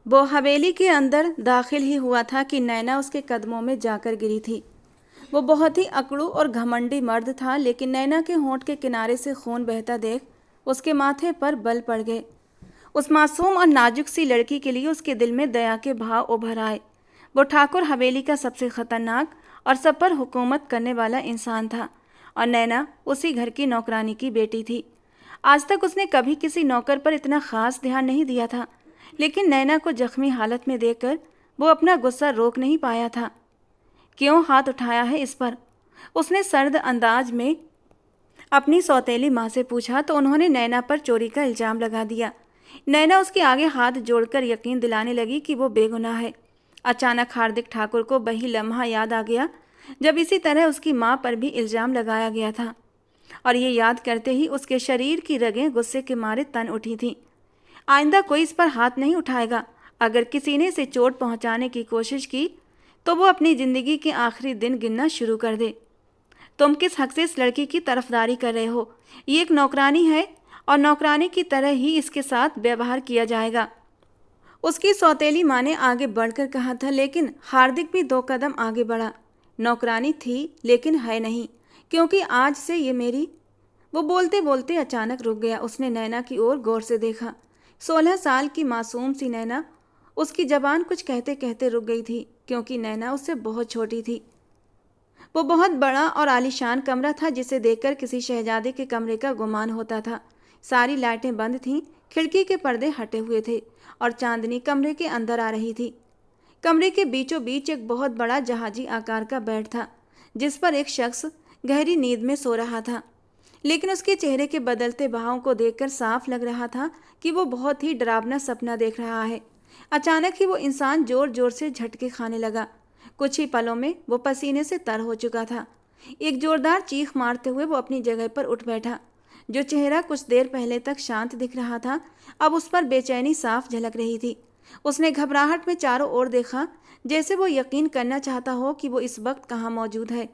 वो हवेली के अंदर दाखिल ही हुआ था कि नैना उसके कदमों में जाकर गिरी थी। वो बहुत ही अकड़ू और घमंडी मर्द था, लेकिन नैना के होंठ के किनारे से खून बहता देख उसके माथे पर बल पड़ गए। उस मासूम और नाजुक सी लड़की के लिए उसके दिल में दया के भाव उभर आए। वो ठाकुर हवेली का सबसे खतरनाक और सब पर हुकूमत करने वाला इंसान था, और नैना उसी घर की नौकरानी की बेटी थी। आज तक उसने कभी किसी नौकर पर इतना खास ध्यान नहीं दिया था, लेकिन नैना को जख्मी हालत में देखकर वो अपना गुस्सा रोक नहीं पाया था। क्यों हाथ उठाया है इस पर? उसने सर्द अंदाज में अपनी सौतेली माँ से पूछा तो उन्होंने नैना पर चोरी का इल्जाम लगा दिया। नैना उसके आगे हाथ जोड़कर यकीन दिलाने लगी कि वो बेगुनाह है। अचानक हार्दिक ठाकुर को वही लम्हा याद आ गया जब इसी तरह उसकी माँ पर भी इल्जाम लगाया गया था, और ये याद करते ही उसके शरीर की रगें गुस्से के मारे तन उठी थीं। आइंदा कोई इस पर हाथ नहीं उठाएगा। अगर किसी ने इसे चोट पहुंचाने की कोशिश की तो वो अपनी ज़िंदगी के आखिरी दिन गिनना शुरू कर दे। तुम किस हक से इस लड़की की तरफदारी कर रहे हो? ये एक नौकरानी है और नौकरानी की तरह ही इसके साथ व्यवहार किया जाएगा। उसकी सौतेली माँ ने आगे बढ़कर कहा था, लेकिन हार्दिक भी दो कदम आगे बढ़ा। नौकरानी थी लेकिन है नहीं, क्योंकि आज से ये मेरी। वो बोलते बोलते अचानक रुक गया। उसने नैना की ओर गौर से देखा। 16 साल की मासूम सी नैना। उसकी जबान कुछ कहते कहते रुक गई थी, क्योंकि नैना उससे बहुत छोटी थी। वो बहुत बड़ा और आलीशान कमरा था जिसे देखकर किसी शहजादे के कमरे का गुमान होता था। सारी लाइटें बंद थीं, खिड़की के पर्दे हटे हुए थे और चांदनी कमरे के अंदर आ रही थी। कमरे के बीचों बीच एक बहुत बड़ा जहाजी आकार का बेड था, जिस पर एक शख्स गहरी नींद में सो रहा था, लेकिन उसके चेहरे के बदलते भावों को देखकर साफ लग रहा था कि वो बहुत ही डरावना सपना देख रहा है। अचानक ही वो इंसान जोर जोर से झटके खाने लगा। कुछ ही पलों में वो पसीने से तर हो चुका था। एक जोरदार चीख मारते हुए वो अपनी जगह पर उठ बैठा। जो चेहरा कुछ देर पहले तक शांत दिख रहा था, अब उस पर बेचैनी साफ झलक रही थी। उसने घबराहट में चारों ओर देखा, जैसे वो यकीन करना चाहता हो कि वो इस वक्त कहाँ मौजूद है।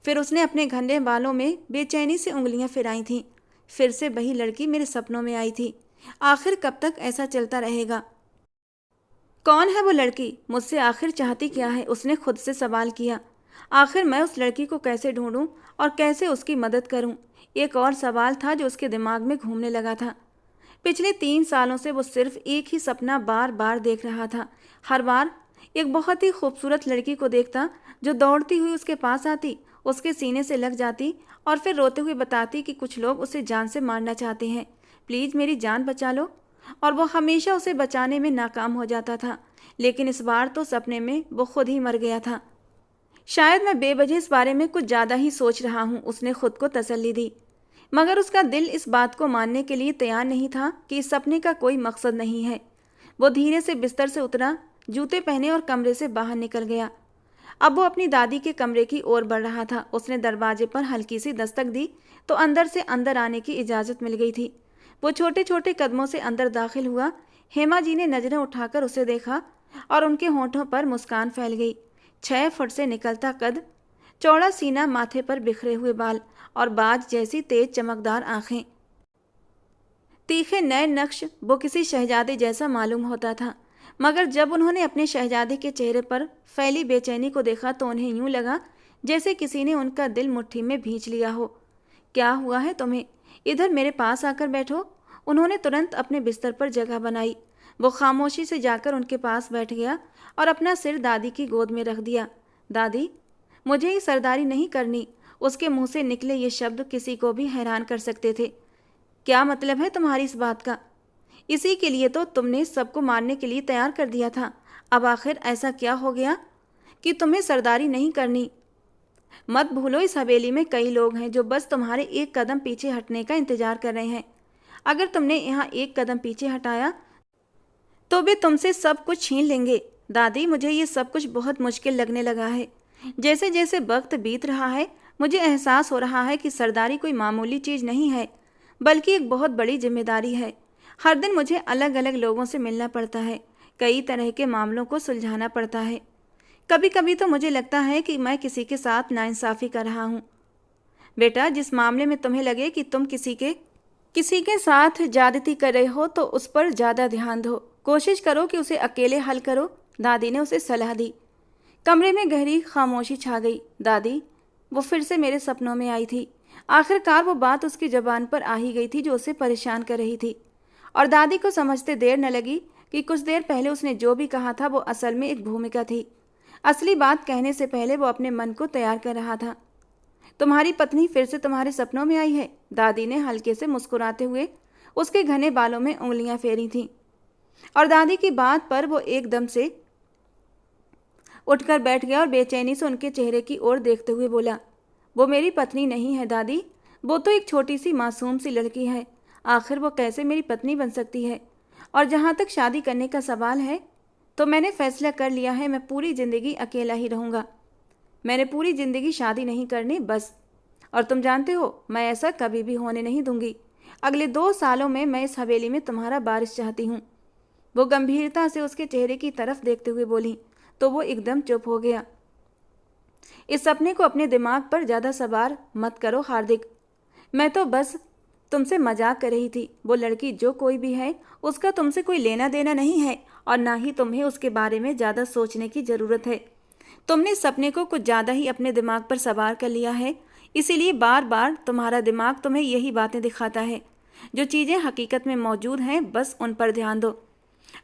फिर उसने अपने घने बालों में बेचैनी से उंगलियां फिराई थीं। फिर से वही लड़की मेरे सपनों में आई थी। आखिर कब तक ऐसा चलता रहेगा? कौन है वो लड़की? मुझसे आखिर चाहती क्या है? उसने खुद से सवाल किया। आखिर मैं उस लड़की को कैसे ढूंढूं और कैसे उसकी मदद करूं? एक और सवाल था जो उसके दिमाग में घूमने लगा था। पिछले 3 सालों से वो सिर्फ एक ही सपना बार बार देख रहा था। हर बार एक बहुत ही खूबसूरत लड़की को देखता जो दौड़ती हुई उसके पास आती, उसके सीने से लग जाती और फिर रोते हुए बताती कि कुछ लोग उसे जान से मारना चाहते हैं, प्लीज़ मेरी जान बचा लो। और वो हमेशा उसे बचाने में नाकाम हो जाता था। लेकिन इस बार तो सपने में वो खुद ही मर गया था। शायद मैं बेवजह इस बारे में कुछ ज़्यादा ही सोच रहा हूँ, उसने खुद को तसल्ली दी। मगर उसका दिल इस बात को मानने के लिए तैयार नहीं था कि इस सपने का कोई मकसद नहीं है। वो धीरे से बिस्तर से उतरा, जूते पहने और कमरे से बाहर निकल गया। अब वो अपनी दादी के कमरे की ओर बढ़ रहा था। उसने दरवाजे पर हल्की सी दस्तक दी तो अंदर से अंदर आने की इजाज़त मिल गई थी। वो छोटे छोटे कदमों से अंदर दाखिल हुआ। हेमा जी ने नजरें उठाकर उसे देखा और उनके होंठों पर मुस्कान फैल गई। 6 फुट से निकलता कद, चौड़ा सीना, माथे पर बिखरे हुए बाल और बाज जैसी तेज चमकदार आंखें, तीखे नए नक्श। वो किसी शहजादे जैसा मालूम होता था। मगर जब उन्होंने अपने शहजादे के चेहरे पर फैली बेचैनी को देखा तो उन्हें यूं लगा जैसे किसी ने उनका दिल मुट्ठी में भींच लिया हो। क्या हुआ है तुम्हें? इधर मेरे पास आकर बैठो। उन्होंने तुरंत अपने बिस्तर पर जगह बनाई। वो खामोशी से जाकर उनके पास बैठ गया और अपना सिर दादी की गोद में रख दिया। दादी, मुझे ये सरदारी नहीं करनी। उसके मुंह से निकले ये शब्द किसी को भी हैरान कर सकते थे। क्या मतलब है तुम्हारी इस बात का? इसी के लिए तो तुमने सबको मारने के लिए तैयार कर दिया था। अब आखिर ऐसा क्या हो गया कि तुम्हें सरदारी नहीं करनी? मत भूलो, इस हवेली में कई लोग हैं जो बस तुम्हारे एक कदम पीछे हटने का इंतजार कर रहे हैं। अगर तुमने यहाँ एक कदम पीछे हटाया तो वे तुमसे सब कुछ छीन लेंगे। दादी, मुझे ये सब कुछ बहुत मुश्किल लगने लगा है। जैसे जैसे वक्त बीत रहा है मुझे एहसास हो रहा है कि सरदारी कोई मामूली चीज़ नहीं है, बल्कि एक बहुत बड़ी जिम्मेदारी है। हर दिन मुझे अलग अलग लोगों से मिलना पड़ता है, कई तरह के मामलों को सुलझाना पड़ता है। कभी कभी तो मुझे लगता है कि मैं किसी के साथ नाइंसाफ़ी कर रहा हूँ। बेटा, जिस मामले में तुम्हें लगे कि तुम किसी के साथ ज्यादती कर रहे हो तो उस पर ज़्यादा ध्यान दो। कोशिश करो कि उसे अकेले हल करो, दादी ने उसे सलाह दी। कमरे में गहरी खामोशी छा गई। दादी, वो फिर से मेरे सपनों में आई थी। आखिरकार वो बात उसकी जबान पर आ ही गई थी जो उसे परेशान कर रही थी। और दादी को समझते देर न लगी कि कुछ देर पहले उसने जो भी कहा था वो असल में एक भूमिका थी। असली बात कहने से पहले वो अपने मन को तैयार कर रहा था। तुम्हारी पत्नी फिर से तुम्हारे सपनों में आई है, दादी ने हल्के से मुस्कुराते हुए उसके घने बालों में उंगलियां फेरी थीं। और दादी की बात पर वो एकदम से उठकर बैठ गया और बेचैनी से उनके चेहरे की ओर देखते हुए बोला, वो मेरी पत्नी नहीं है दादी, वो तो एक छोटी सी मासूम सी लड़की है। आखिर वो कैसे मेरी पत्नी बन सकती है? और जहाँ तक शादी करने का सवाल है तो मैंने फैसला कर लिया है, मैं पूरी ज़िंदगी अकेला ही रहूँगा। मैंने पूरी ज़िंदगी शादी नहीं करनी, बस। और तुम जानते हो मैं ऐसा कभी भी होने नहीं दूंगी। अगले 2 सालों में मैं इस हवेली में तुम्हारा वारिस चाहती हूँ। वो गंभीरता से उसके चेहरे की तरफ देखते हुए बोली तो वो एकदम चुप हो गया। इस सपने को अपने दिमाग पर ज़्यादा सवार मत करो हार्दिक, मैं तो बस तुमसे मजाक कर रही थी। वो लड़की जो कोई भी है उसका तुमसे कोई लेना देना नहीं है और ना ही तुम्हें उसके बारे में ज़्यादा सोचने की ज़रूरत है। तुमने सपने को कुछ ज़्यादा ही अपने दिमाग पर सवार कर लिया है, इसीलिए बार बार तुम्हारा दिमाग तुम्हें यही बातें दिखाता है। जो चीज़ें हकीकत में मौजूद हैं बस उन पर ध्यान दो।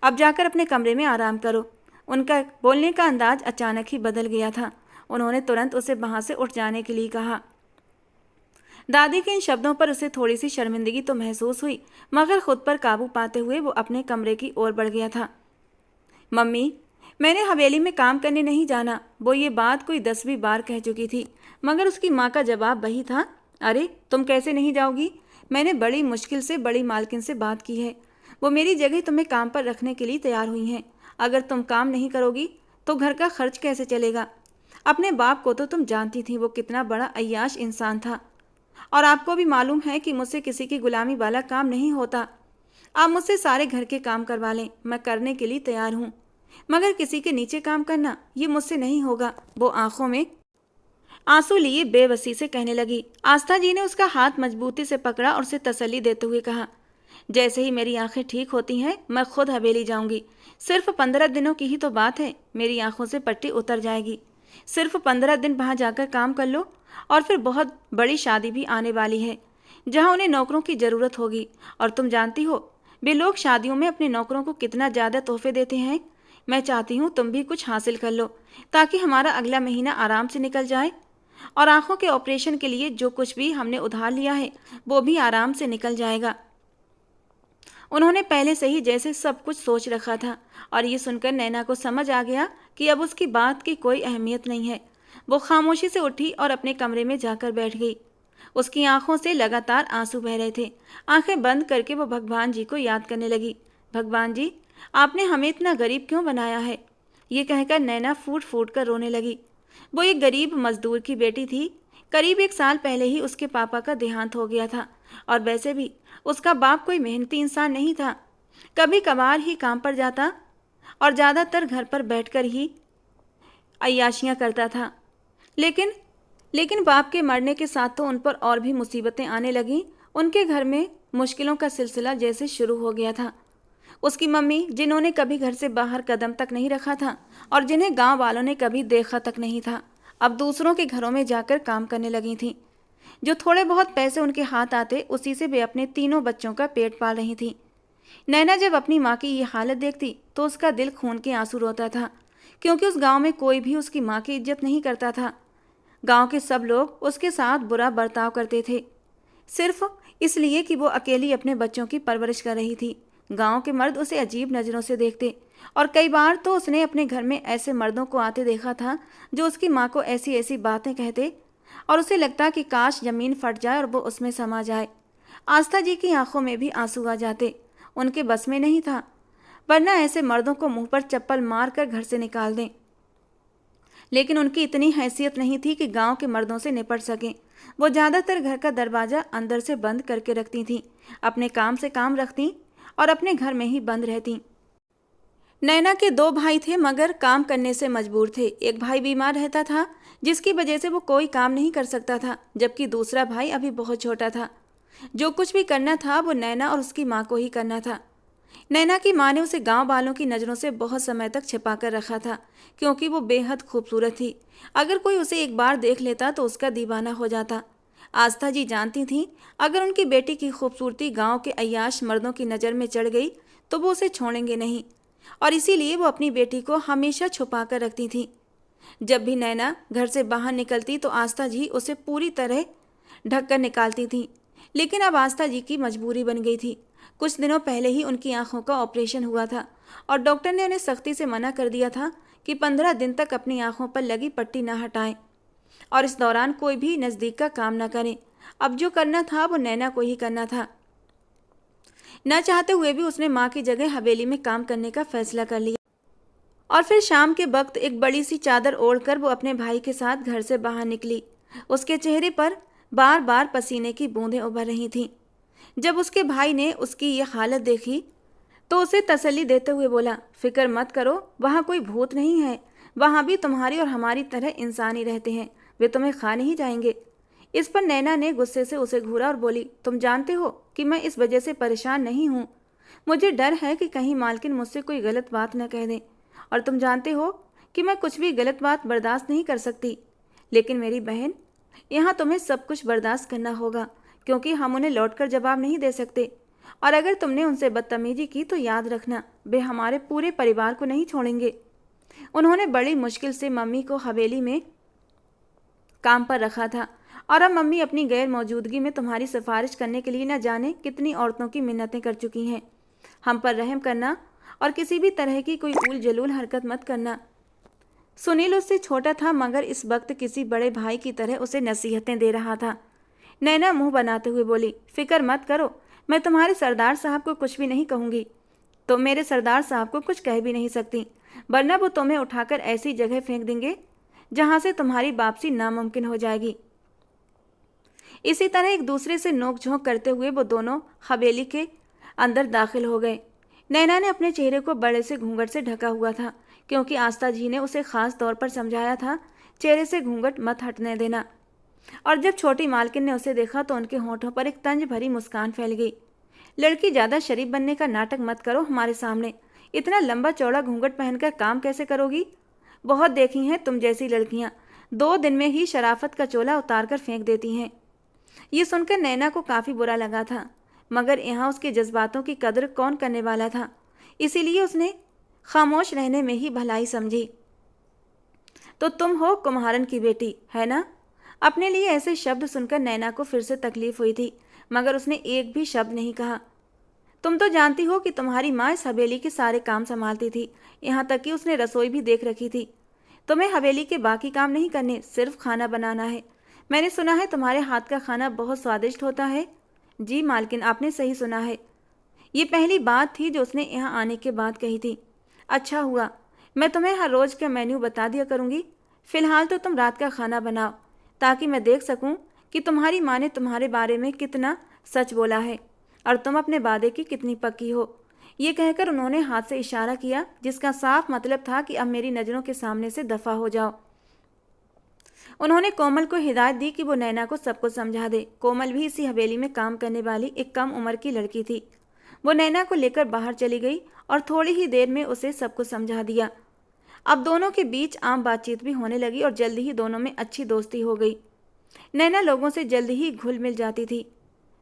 अब जाकर अपने कमरे में आराम करो। उनका बोलने का अंदाज अचानक ही बदल गया था। उन्होंने तुरंत उसे वहाँ से उठ जाने के लिए कहा। दादी के इन शब्दों पर उसे थोड़ी सी शर्मिंदगी तो महसूस हुई, मगर खुद पर काबू पाते हुए वो अपने कमरे की ओर बढ़ गया था। मम्मी, मैंने हवेली में काम करने नहीं जाना, वो ये बात कोई 10वीं बार कह चुकी थी, मगर उसकी माँ का जवाब वही था, अरे तुम कैसे नहीं जाओगी? मैंने बड़ी मुश्किल से बड़ी मालकिन से बात की है, वो मेरी जगह तुम्हें काम पर रखने के लिए तैयार हुई हैं। अगर तुम काम नहीं करोगी तो घर का खर्च कैसे चलेगा? अपने बाप को तो तुम जानती थी, वो कितना बड़ा अय्याश इंसान था। और आपको भी मालूम है कि मुझसे किसी की गुलामी वाला काम नहीं होता। आप मुझसे सारे घर के काम करवा लें, मैं करने के लिए तैयार हूँ, मगर किसी के नीचे काम करना ये मुझसे नहीं होगा। वो आंखों में आंसू लिए बेबसी से कहने लगी। आस्था जी ने उसका हाथ मजबूती से पकड़ा और उसे तसल्ली देते हुए कहा, जैसे ही मेरी आंखें ठीक होती हैं मैं खुद हवेली जाऊंगी। सिर्फ 15 दिनों की ही तो बात है, मेरी आंखों से पट्टी उतर जाएगी। सिर्फ 15 दिन वहाँ जाकर काम कर लो और फिर बहुत बड़ी शादी भी आने वाली है जहाँ उन्हें नौकरों की ज़रूरत होगी। और तुम जानती हो वे लोग शादियों में अपने नौकरों को कितना ज़्यादा तोहफे देते हैं। मैं चाहती हूँ तुम भी कुछ हासिल कर लो ताकि हमारा अगला महीना आराम से निकल जाए और आंखों के ऑपरेशन के लिए जो कुछ भी हमने उधार लिया है वो भी आराम से निकल जाएगा। उन्होंने पहले से ही जैसे सब कुछ सोच रखा था और ये सुनकर नैना को समझ आ गया कि अब उसकी बात की कोई अहमियत नहीं है। वो खामोशी से उठी और अपने कमरे में जाकर बैठ गई। उसकी आंखों से लगातार आंसू बह रहे थे। आंखें बंद करके वो भगवान जी को याद करने लगी। भगवान जी, आपने हमें इतना गरीब क्यों बनाया है? ये कहकर नैना फूट फूट कर रोने लगी। वो एक गरीब मजदूर की बेटी थी। करीब 1 साल पहले ही उसके पापा का देहांत हो गया था और वैसे भी उसका बाप कोई मेहनती इंसान नहीं था। कभी कभार ही काम पर जाता और ज़्यादातर घर पर बैठकर ही अय्याशियाँ करता था। लेकिन बाप के मरने के साथ तो उन पर और भी मुसीबतें आने लगीं। उनके घर में मुश्किलों का सिलसिला जैसे शुरू हो गया था। उसकी मम्मी, जिन्होंने कभी घर से बाहर कदम तक नहीं रखा था और जिन्हें गांव वालों ने कभी देखा तक नहीं था, अब दूसरों के घरों में जाकर काम करने लगी थीं। जो थोड़े बहुत पैसे उनके हाथ आते उसी से वे अपने 3 बच्चों का पेट पाल रही थी। नैना जब अपनी माँ की ये हालत देखती तो उसका दिल खून के आंसू रोता था, क्योंकि उस गांव में कोई भी उसकी माँ की इज्जत नहीं करता था। गांव के सब लोग उसके साथ बुरा बर्ताव करते थे, सिर्फ इसलिए कि वो अकेली अपने बच्चों की परवरिश कर रही थी। गांव के मर्द उसे अजीब नज़रों से देखते और कई बार तो उसने अपने घर में ऐसे मर्दों को आते देखा था जो उसकी माँ को ऐसी ऐसी बातें कहते और उसे लगता कि काश ज़मीन फट जाए और वो उसमें समा जाए। आस्था जी की आंखों में भी आंसू आ जाते। उनके बस में नहीं था, वरना ऐसे मर्दों को मुंह पर चप्पल मार कर घर से निकाल दें। लेकिन उनकी इतनी हैसियत नहीं थी कि गांव के मर्दों से निपट सकें। वो ज़्यादातर घर का दरवाज़ा अंदर से बंद करके रखती थीं, अपने काम से काम रखती और अपने घर में ही बंद रहती। नैना के 2 भाई थे मगर काम करने से मजबूर थे। एक भाई बीमार रहता था जिसकी वजह से वो कोई काम नहीं कर सकता था, जबकि दूसरा भाई अभी बहुत छोटा था। जो कुछ भी करना था वो नैना और उसकी माँ को ही करना था। नैना की माँ ने उसे गांव वालों की नज़रों से बहुत समय तक छिपा कर रखा था, क्योंकि वो बेहद खूबसूरत थी। अगर कोई उसे एक बार देख लेता तो उसका दीवाना हो जाता। आस्था जी जानती थीं, अगर उनकी बेटी की खूबसूरती गांव के अय्याश मर्दों की नज़र में चढ़ गई तो वो उसे छोड़ेंगे नहीं, और इसीलिए वो अपनी बेटी को हमेशा छुपा कर रखती थी। जब भी नैना घर से बाहर निकलती तो आस्था जी उसे पूरी तरह ढक कर निकालती थीं। लेकिन अब आस्था जी की मजबूरी बन गई थी। कुछ दिनों पहले ही उनकी आंखों का ऑपरेशन हुआ था और डॉक्टर ने उन्हें सख्ती से मना कर दिया था कि 15 दिन तक अपनी आंखों पर लगी पट्टी ना हटाएं और इस दौरान कोई भी नज़दीक का काम ना करें। अब जो करना था वो नैना को ही करना था। न चाहते हुए भी उसने माँ की जगह हवेली में काम करने का फैसला कर लिया और फिर शाम के वक्त एक बड़ी सी चादर ओढ़कर वो अपने भाई के साथ घर से बाहर निकली। उसके चेहरे पर बार बार पसीने की बूंदें उभर रही थीं। जब उसके भाई ने उसकी ये हालत देखी तो उसे तसल्ली देते हुए बोला, फिक्र मत करो, वहाँ कोई भूत नहीं है, वहाँ भी तुम्हारी और हमारी तरह इंसान ही रहते हैं, वे तुम्हें खा नहीं जाएंगे। इस पर नैना ने गुस्से से उसे घूरा और बोली, तुम जानते हो कि मैं इस वजह से परेशान नहीं हूँ। मुझे डर है कि कहीं मालकिन मुझसे कोई गलत बात न कह दें, और तुम जानते हो कि मैं कुछ भी गलत बात बर्दाश्त नहीं कर सकती। लेकिन मेरी बहन, यहाँ तुम्हें सब कुछ बर्दाश्त करना होगा, क्योंकि हम उन्हें लौटकर जवाब नहीं दे सकते, और अगर तुमने उनसे बदतमीजी की तो याद रखना, वे हमारे पूरे परिवार को नहीं छोड़ेंगे। उन्होंने बड़ी मुश्किल से मम्मी को हवेली में काम पर रखा था, और अब मम्मी अपनी गैर मौजूदगी में तुम्हारी सिफारिश करने के लिए न जाने कितनी औरतों की मिन्नतें कर चुकी हैं। हम पर रहम करना और किसी भी तरह की कोई उल जलूल हरकत मत करना। सुनील उससे छोटा था, मगर इस वक्त किसी बड़े भाई की तरह उसे नसीहतें दे रहा था। नैना मुंह बनाते हुए बोली, फिक्र मत करो, मैं तुम्हारे सरदार साहब को कुछ भी नहीं कहूँगी। तो मेरे सरदार साहब को कुछ कह भी नहीं सकती, वरना वो तुम्हें उठाकर ऐसी जगह फेंक देंगे जहाँ से तुम्हारी वापसी नामुमकिन हो जाएगी। इसी तरह एक दूसरे से नोक-झोंक करते हुए वो दोनों हवेली के अंदर दाखिल हो गए। नैना ने अपने चेहरे को बड़े से घूंघट से ढका हुआ था, क्योंकि आस्था जी ने उसे खास तौर पर समझाया था, चेहरे से घूंघट मत हटने देना। और जब छोटी मालकिन ने उसे देखा तो उनके होठों पर एक तंज भरी मुस्कान फैल गई। लड़की, ज़्यादा शरीफ बनने का नाटक मत करो हमारे सामने। इतना लंबा चौड़ा घूंघट पहनकर काम कैसे करोगी? बहुत देखी हैं तुम जैसी लड़कियां, 2 दिन में ही शराफत का चोला उतार कर फेंक देती हैं। ये सुनकर नैना को काफ़ी बुरा लगा था, मगर यहाँ उसके जज्बातों की कदर कौन करने वाला था, इसीलिए उसने खामोश रहने में ही भलाई समझी। तो तुम हो कुम्हारन की बेटी, है ना? अपने लिए ऐसे शब्द सुनकर नैना को फिर से तकलीफ हुई थी, मगर उसने एक भी शब्द नहीं कहा। तुम तो जानती हो कि तुम्हारी माँ इस हवेली के सारे काम संभालती थी, यहाँ तक कि उसने रसोई भी देख रखी थी। तुम्हें हवेली के बाकी काम नहीं करने, सिर्फ खाना बनाना है। मैंने सुना है तुम्हारे हाथ का खाना बहुत स्वादिष्ट होता है। जी मालकिन, आपने सही सुना है। ये पहली बात थी जो उसने यहाँ आने के बाद कही थी। अच्छा हुआ, मैं तुम्हें हर रोज़ का मेन्यू बता दिया करूँगी। फ़िलहाल तो तुम रात का खाना बनाओ, ताकि मैं देख सकूं कि तुम्हारी माँ ने तुम्हारे बारे में कितना सच बोला है और तुम अपने वादे की कितनी पक्की हो। ये कहकर उन्होंने हाथ से इशारा किया, जिसका साफ मतलब था कि अब मेरी नज़रों के सामने से दफ़ा हो जाओ। उन्होंने कोमल को हिदायत दी कि वो नैना को सब कुछ समझा दे। कोमल भी इसी हवेली में काम करने वाली एक कम उम्र की लड़की थी। वो नैना को लेकर बाहर चली गई और थोड़ी ही देर में उसे सब कुछ समझा दिया। अब दोनों के बीच आम बातचीत भी होने लगी और जल्दी ही दोनों में अच्छी दोस्ती हो गई। नैना लोगों से जल्दी ही घुल मिल जाती थी।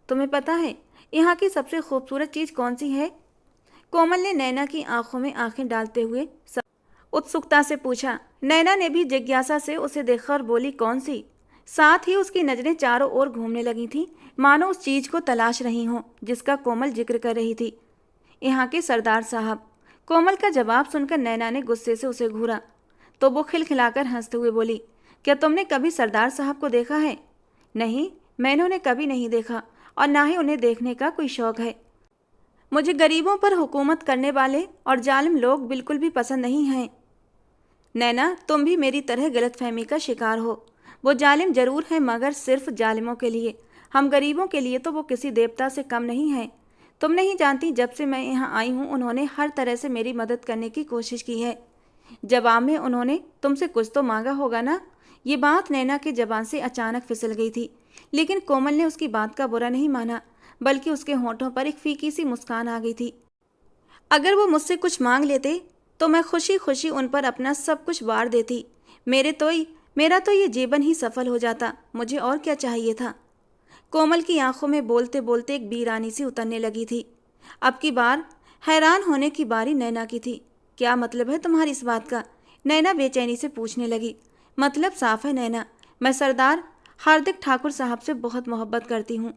तुम्हें पता है यहाँ की सबसे खूबसूरत चीज़ कौन सी है? कोमल ने नैना की आंखों में आंखें डालते हुए उत्सुकता से पूछा। नैना ने भी जिज्ञासा से उसे देखकर बोली, कौन सी? साथ ही उसकी नज़रें चारों ओर घूमने लगी थीं, मानो उस चीज़ को तलाश रही हों जिसका कोमल जिक्र कर रही थी। यहाँ के सरदार साहब। कोमल का जवाब सुनकर नैना ने गुस्से से उसे घूरा, तो वो खिलखिलाकर हंसते हुए बोली, क्या तुमने कभी सरदार साहब को देखा है? नहीं, मैंने उन्हें कभी नहीं देखा और ना ही उन्हें देखने का कोई शौक़ है। मुझे गरीबों पर हुकूमत करने वाले और जालिम लोग बिल्कुल भी पसंद नहीं हैं। नैना, तुम भी मेरी तरह गलतफहमी का शिकार हो। वो जालिम जरूर है, मगर सिर्फ जालिमों के लिए। हम गरीबों के लिए तो वो किसी देवता से कम नहीं है। तुम नहीं जानती, जब से मैं यहाँ आई हूँ उन्होंने हर तरह से मेरी मदद करने की कोशिश की है। जवाब में उन्होंने तुमसे कुछ तो मांगा होगा ना? ये बात नैना की जबान से अचानक फिसल गई थी, लेकिन कोमल ने उसकी बात का बुरा नहीं माना, बल्कि उसके होठों पर एक फीकी सी मुस्कान आ गई थी। अगर वो मुझसे कुछ मांग लेते तो मैं खुशी खुशी उन पर अपना सब कुछ वार देती। मेरा तो ये जीवन ही सफल हो जाता। मुझे और क्या चाहिए था। कोमल की आंखों में बोलते बोलते एक बीरानी सी उतरने लगी थी। अब की बार हैरान होने की बारी नैना की थी। क्या मतलब है तुम्हारी इस बात का? नैना बेचैनी से पूछने लगी। मतलब साफ है नैना, मैं सरदार हार्दिक ठाकुर साहब से बहुत मोहब्बत करती हूँ।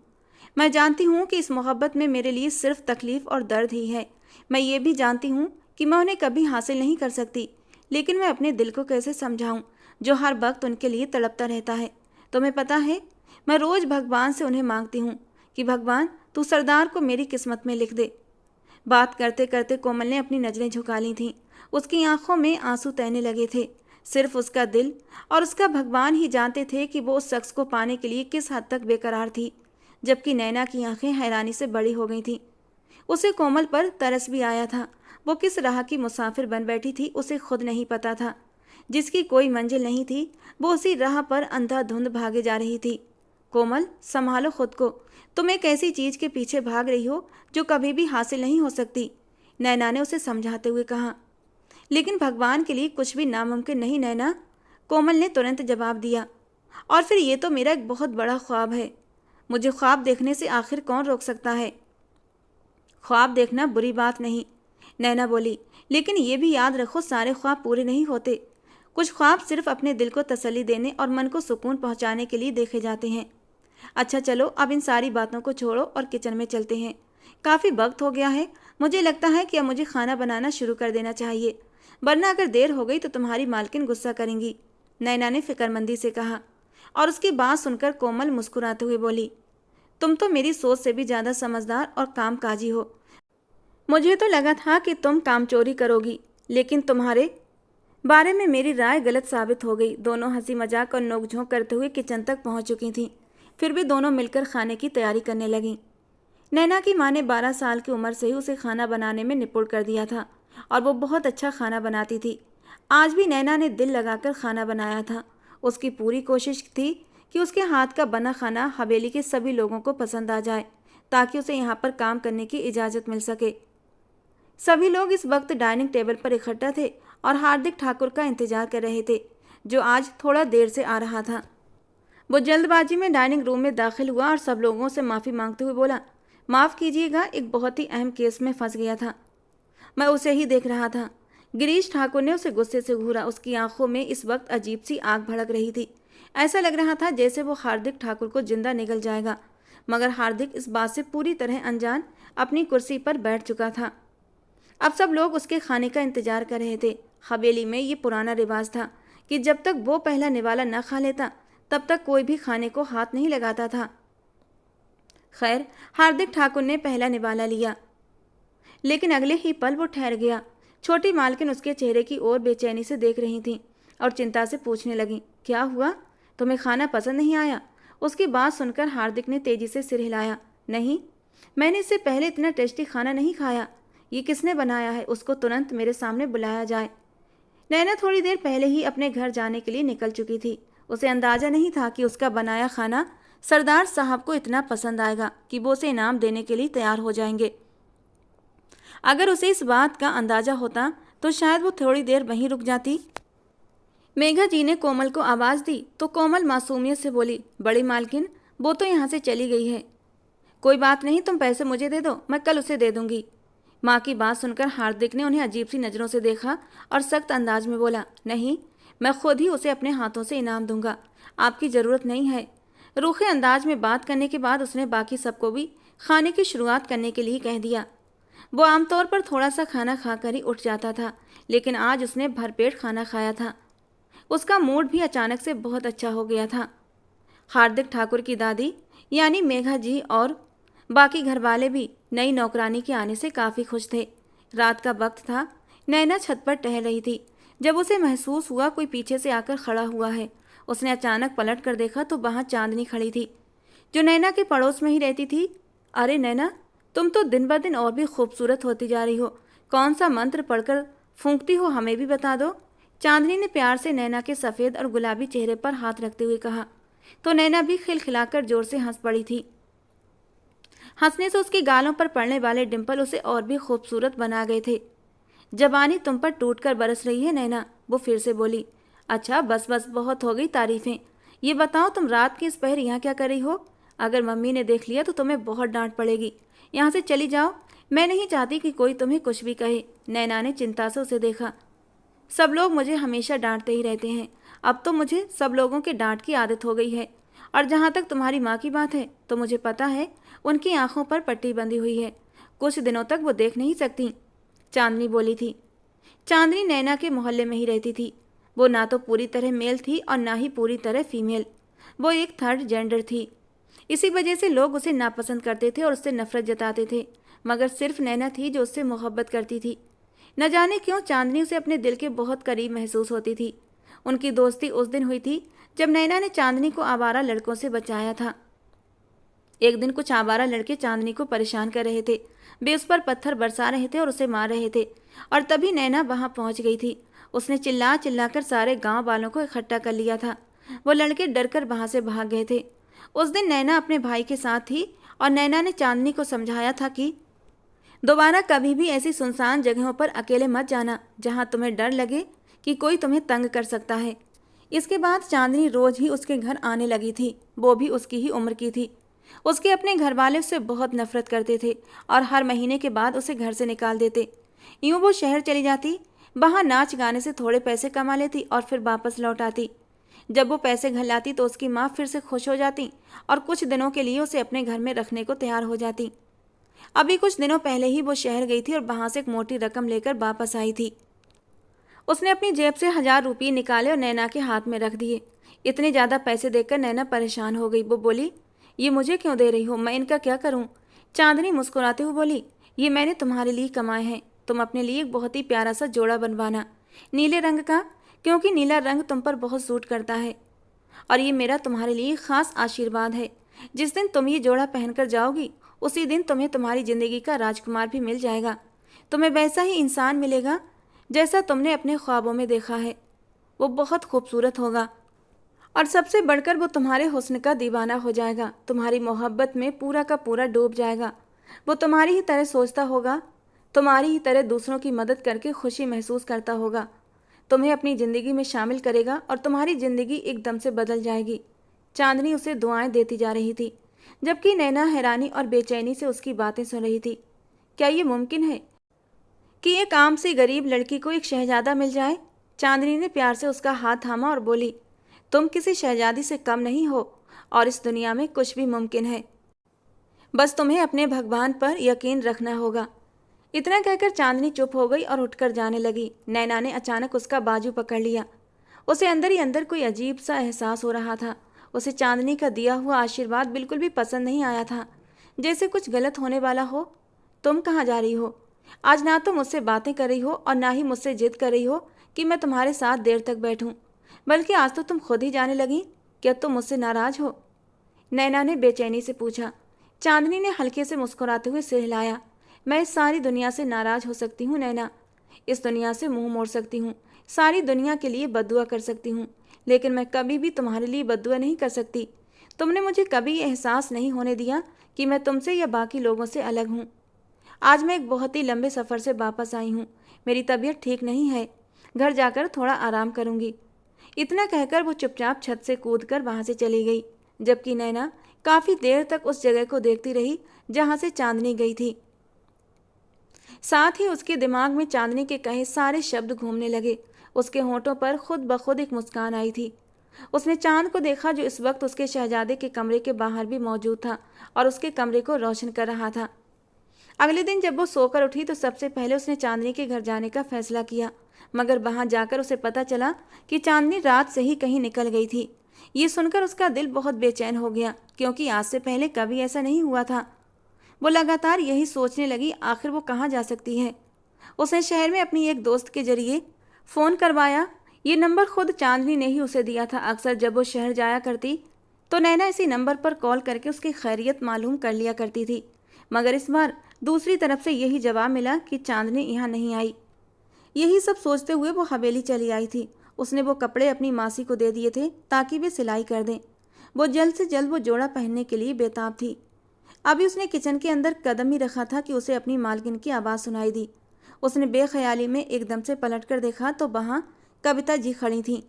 मैं जानती हूँ कि इस मोहब्बत में मेरे लिए सिर्फ तकलीफ और दर्द ही है। मैं ये भी जानती हूँ कि मैं उन्हें कभी हासिल नहीं कर सकती, लेकिन मैं अपने दिल को कैसे समझाऊँ जो हर वक्त उनके लिए तड़पता रहता है। तुम्हें पता है, मैं रोज़ भगवान से उन्हें मांगती हूँ कि भगवान तू सरदार को मेरी किस्मत में लिख दे। बात करते करते कोमल ने अपनी नज़रें झुका ली थीं। उसकी आंखों में आंसू तैरने लगे थे। सिर्फ उसका दिल और उसका भगवान ही जानते थे कि वो उस शख्स को पाने के लिए किस हद तक बेकरार थी। जबकि नैना की आंखें हैरानी से बड़ी हो गई थीं। उसे कोमल पर तरस भी आया था। वो किस राह की मुसाफिर बन बैठी थी उसे खुद नहीं पता था। जिसकी कोई मंजिल नहीं थी, वो उसी राह पर अंधाधुंध भागे जा रही थी। कोमल, संभालो खुद को। तुम एक ऐसी चीज के पीछे भाग रही हो जो कभी भी हासिल नहीं हो सकती, नैना ने उसे समझाते हुए कहा। लेकिन भगवान के लिए कुछ भी नामुमकिन नहीं नैना, कोमल ने तुरंत जवाब दिया। और फिर ये तो मेरा एक बहुत बड़ा ख्वाब है। मुझे ख्वाब देखने से आखिर कौन रोक सकता है? ख्वाब देखना बुरी बात नहीं, नैना बोली, लेकिन ये भी याद रखो सारे ख्वाब पूरे नहीं होते। कुछ ख्वाब सिर्फ अपने दिल को तसल्ली देने और मन को सुकून पहुंचाने के लिए देखे जाते हैं। अच्छा चलो, अब इन सारी बातों को छोड़ो और किचन में चलते हैं। काफ़ी वक्त हो गया है। मुझे लगता है कि अब मुझे खाना बनाना शुरू कर देना चाहिए, वरना अगर देर हो गई तो तुम्हारी मालकिन गुस्सा करेंगी, नैना ने फिक्रमंदी से कहा। और उसकी बात सुनकर कोमल मुस्कुराते हुए बोली, तुम तो मेरी सोच से भी ज़्यादा समझदार और कामकाजी हो। मुझे तो लगा था कि तुम कामचोरी करोगी, लेकिन तुम्हारे बारे में मेरी राय गलत साबित हो गई। दोनों हंसी मजाक और नोकझोंक करते हुए किचन तक पहुंच चुकी थीं। फिर भी दोनों मिलकर खाने की तैयारी करने लगीं। नैना की माँ ने 12 साल की उम्र से ही उसे खाना बनाने में निपुण कर दिया था और वो बहुत अच्छा खाना बनाती थी। आज भी नैना ने दिल लगाकर खाना बनाया था। उसकी पूरी कोशिश थी कि उसके हाथ का बना खाना हवेली के सभी लोगों को पसंद आ जाए, ताकि उसे यहाँ पर काम करने की इजाज़त मिल सके। सभी लोग इस वक्त डाइनिंग टेबल पर इकट्ठा थे और हार्दिक ठाकुर का इंतजार कर रहे थे, जो आज थोड़ा देर से आ रहा था। वो जल्दबाजी में डाइनिंग रूम में दाखिल हुआ और सब लोगों से माफ़ी मांगते हुए बोला, माफ़ कीजिएगा, एक बहुत ही अहम केस में फंस गया था। मैं उसे ही देख रहा था। गिरीश ठाकुर ने उसे गुस्से से घूरा। उसकी आंखों में इस वक्त अजीब सी आग भड़क रही थी। ऐसा लग रहा था जैसे वो हार्दिक ठाकुर को जिंदा निगल जाएगा, मगर हार्दिक इस बात से पूरी तरह अनजान अपनी कुर्सी पर बैठ चुका था। अब सब लोग उसके खाने का इंतजार कर रहे थे। हवेली में ये पुराना रिवाज था कि जब तक वो पहला निवाला न खा लेता तब तक कोई भी खाने को हाथ नहीं लगाता था। खैर, हार्दिक ठाकुर ने पहला निवाला लिया, लेकिन अगले ही पल वो ठहर गया। छोटी मालकिन उसके चेहरे की ओर बेचैनी से देख रही थी और चिंता से पूछने लगी, क्या हुआ? तुम्हें खाना पसंद नहीं आया? उसकी बात सुनकर हार्दिक ने तेजी से सिर हिलाया। नहीं, मैंने इससे पहले इतना टेस्टी खाना नहीं खाया। ये किसने बनाया है? उसको तुरंत मेरे सामने बुलाया जाए। नैना थोड़ी देर पहले ही अपने घर जाने के लिए निकल चुकी थी। उसे अंदाजा नहीं था कि उसका बनाया खाना सरदार साहब को इतना पसंद आएगा कि वो उसे इनाम देने के लिए तैयार हो जाएंगे। अगर उसे इस बात का अंदाजा होता तो शायद वो थोड़ी देर वहीं रुक जाती। मेघा जी ने कोमल को आवाज़ दी तो कोमल मासूमियत से बोली, बड़ी मालकिन, वो तो यहाँ से चली गई है। कोई बात नहीं, तुम पैसे मुझे दे दो, मैं कल उसे दे दूंगी। माँ की बात सुनकर हार्दिक ने उन्हें अजीब सी नज़रों से देखा और सख्त अंदाज में बोला, नहीं, मैं खुद ही उसे अपने हाथों से इनाम दूंगा, आपकी ज़रूरत नहीं है। रूखे अंदाज में बात करने के बाद उसने बाकी सबको भी खाने की शुरुआत करने के लिए कह दिया। वो आमतौर पर थोड़ा सा खाना खाकर ही उठ जाता था, लेकिन आज उसने भरपेट खाना खाया था। उसका मूड भी अचानक से बहुत अच्छा हो गया था। हार्दिक ठाकुर की दादी यानी मेघा जी और बाकी घर वाले भी नई नौकरानी के आने से काफ़ी खुश थे। रात का वक्त था। नैना छत पर टहल रही थी जब उसे महसूस हुआ कोई पीछे से आकर खड़ा हुआ है। उसने अचानक पलट कर देखा तो वहाँ चांदनी खड़ी थी, जो नैना के पड़ोस में ही रहती थी। अरे नैना, तुम तो दिन ब दिन और भी खूबसूरत होती जा रही हो। कौन सा मंत्र पढ़कर फूंकती हो, हमें भी बता दो। चांदनी ने प्यार से नैना के सफ़ेद और गुलाबी चेहरे पर हाथ रखते हुए कहा, तो नैना भी खिलखिलाकर जोर से हंस पड़ी थी। हंसने से उसके गालों पर पड़ने वाले डिंपल उसे और भी खूबसूरत बना गए थे। जबानी तुम पर टूटकर बरस रही है नैना, वो फिर से बोली। अच्छा बस बस, बहुत हो गई तारीफें। ये बताओ तुम रात के इस पहर यहाँ क्या कर रही हो? अगर मम्मी ने देख लिया तो तुम्हें बहुत डांट पड़ेगी। यहाँ से चली जाओ, मैं नहीं चाहती कि कोई तुम्हें कुछ भी कहे। नैना ने चिंता से उसे देखा। सब लोग मुझे हमेशा डांटते ही रहते हैं, अब तो मुझे सब लोगों के डांट की आदत हो गई है। और जहाँ तक तुम्हारी माँ की बात है तो मुझे पता है उनकी आंखों पर पट्टी बंधी हुई है, कुछ दिनों तक वो देख नहीं सकती, चांदनी बोली थी। चांदनी नैना के मोहल्ले में ही रहती थी। वो ना तो पूरी तरह मेल थी और ना ही पूरी तरह फीमेल। वो एक थर्ड जेंडर थी। इसी वजह से लोग उसे नापसंद करते थे और उससे नफरत जताते थे, मगर सिर्फ नैना थी जो उससे मोहब्बत करती थी। न जाने क्यों चांदनी उसे अपने दिल के बहुत करीब महसूस होती थी। उनकी दोस्ती उस दिन हुई थी जब नैना ने चांदनी को आवारा लड़कों से बचाया था। एक दिन कुछ आवारा लड़के चांदनी को परेशान कर रहे थे। वे उस पर पत्थर बरसा रहे थे और उसे मार रहे थे, और तभी नैना वहां पहुंच गई थी। उसने चिल्ला चिल्लाकर सारे गांव वालों को इकट्ठा कर लिया था। वो लड़के डरकर वहां से भाग गए थे। उस दिन नैना अपने भाई के साथ थी और नैना ने चांदनी को समझाया था कि दोबारा कभी भी ऐसी सुनसान जगहों पर अकेले मत जाना जहां तुम्हें डर लगे कि कोई तुम्हें तंग कर सकता है। इसके बाद चांदनी रोज ही उसके घर आने लगी थी। वो भी उसकी ही उम्र की थी। उसके अपने घर वाले उससे बहुत नफरत करते थे और हर महीने के बाद उसे घर से निकाल देते। यूं वो शहर चली जाती, वहां नाच गाने से थोड़े पैसे कमा लेती और फिर वापस लौट आती। जब वो पैसे घर लाती तो उसकी माँ फिर से खुश हो जाती और कुछ दिनों के लिए उसे अपने घर में रखने को तैयार हो जाती। अभी कुछ दिनों पहले ही वो शहर गई थी और वहां से एक मोटी रकम लेकर वापस आई थी। उसने अपनी जेब से 1000 रुपये निकाले और नैना के हाथ में रख दिए। इतने ज़्यादा पैसे देखकर नैना परेशान हो गई। वो बोली, ये मुझे क्यों दे रही हो, मैं इनका क्या करूं? चांदनी मुस्कुराते हुए बोली, ये मैंने तुम्हारे लिए कमाए हैं, तुम अपने लिए एक बहुत ही प्यारा सा जोड़ा बनवाना, नीले रंग का, क्योंकि नीला रंग तुम पर बहुत सूट करता है। और ये मेरा तुम्हारे लिए खास आशीर्वाद है। जिस दिन तुम ये जोड़ा पहनकर जाओगी उसी दिन तुम्हें तुम्हारी जिंदगी का राजकुमार भी मिल जाएगा। तुम्हें वैसा ही इंसान मिलेगा जैसा तुमने अपने ख्वाबों में देखा है। वो बहुत खूबसूरत होगा और सबसे बढ़कर वो तुम्हारे हुस्न का दीवाना हो जाएगा, तुम्हारी मोहब्बत में पूरा का पूरा डूब जाएगा। वो तुम्हारी ही तरह सोचता होगा, तुम्हारी ही तरह दूसरों की मदद करके खुशी महसूस करता होगा, तुम्हें अपनी ज़िंदगी में शामिल करेगा और तुम्हारी ज़िंदगी एकदम से बदल जाएगी। चांदनी उसे दुआएं देती जा रही थी, जबकि नैना हैरानी और बेचैनी से उसकी बातें सुन रही थी। क्या ये मुमकिन है कि एक आम सी गरीब लड़की को एक शहजादा मिल जाए? चांदनी ने प्यार से उसका हाथ थामा और बोली, तुम किसी शहजादी से कम नहीं हो और इस दुनिया में कुछ भी मुमकिन है। बस तुम्हें अपने भगवान पर यकीन रखना होगा। इतना कहकर चांदनी चुप हो गई और उठकर जाने लगी। नैना ने अचानक उसका बाजू पकड़ लिया। उसे अंदर ही अंदर कोई अजीब सा एहसास हो रहा था। उसे चांदनी का दिया हुआ आशीर्वाद बिल्कुल भी पसंद नहीं आया था, जैसे कुछ गलत होने वाला हो। तुम कहाँ जा रही हो? आज ना तो मुझसे बातें कर रही हो और ना ही मुझसे जिद कर रही हो कि मैं तुम्हारे साथ देर तक बैठूं, बल्कि आज तो तुम खुद ही जाने लगी। क्या तुम मुझसे नाराज हो? नैना ने बेचैनी से पूछा। चांदनी ने हल्के से मुस्कुराते हुए सिर हिलाया। मैं इस सारी दुनिया से नाराज हो सकती हूँ नैना, इस दुनिया से मुंह मोड़ सकती हूँ, सारी दुनिया के लिए बद्दुआ कर सकती हूँ, लेकिन मैं कभी भी तुम्हारे लिए बद्दुआ नहीं कर सकती। तुमने मुझे कभी ये एहसास नहीं होने दिया कि मैं तुमसे या बाकी लोगों से अलग हूँ। आज मैं एक बहुत ही लंबे सफ़र से वापस आई हूँ, मेरी तबीयत ठीक नहीं है, घर जाकर थोड़ा आराम करूँगी। इतना कहकर वो चुपचाप छत से कूदकर वहाँ से चली गई, जबकि नैना काफ़ी देर तक उस जगह को देखती रही जहाँ से चांदनी गई थी। साथ ही उसके दिमाग में चांदनी के कहे सारे शब्द घूमने लगे। उसके होंठों पर खुद ब खुद एक मुस्कान आई थी। उसने चांद को देखा जो इस वक्त उसके शहजादे के कमरे के बाहर भी मौजूद था और उसके कमरे को रोशन कर रहा था। अगले दिन जब वो सोकर उठी तो सबसे पहले उसने चांदनी के घर जाने का फैसला किया, मगर वहां जाकर उसे पता चला कि चांदनी रात से ही कहीं निकल गई थी। ये सुनकर उसका दिल बहुत बेचैन हो गया, क्योंकि आज से पहले कभी ऐसा नहीं हुआ था। वो लगातार यही सोचने लगी, आखिर वो कहाँ जा सकती है। उसने शहर में अपनी एक दोस्त के जरिए फ़ोन करवाया। ये नंबर खुद चांदनी ने ही उसे दिया था। अक्सर जब वो शहर जाया करती तो नैना इसी नंबर पर कॉल करके उसकी खैरियत मालूम कर लिया करती थी, मगर इस बार दूसरी तरफ से यही जवाब मिला कि चांदनी यहाँ नहीं आई। यही सब सोचते हुए वो हवेली चली आई थी। उसने वो कपड़े अपनी मासी को दे दिए थे ताकि वे सिलाई कर दें। वो जल्द से जल्द वो जोड़ा पहनने के लिए बेताब थी। अभी उसने किचन के अंदर कदम ही रखा था कि उसे अपनी मालकिन की आवाज़ सुनाई दी। उसने बेख्याली में एकदम से पलट कर देखा तो वहाँ कविता जी खड़ी थीं।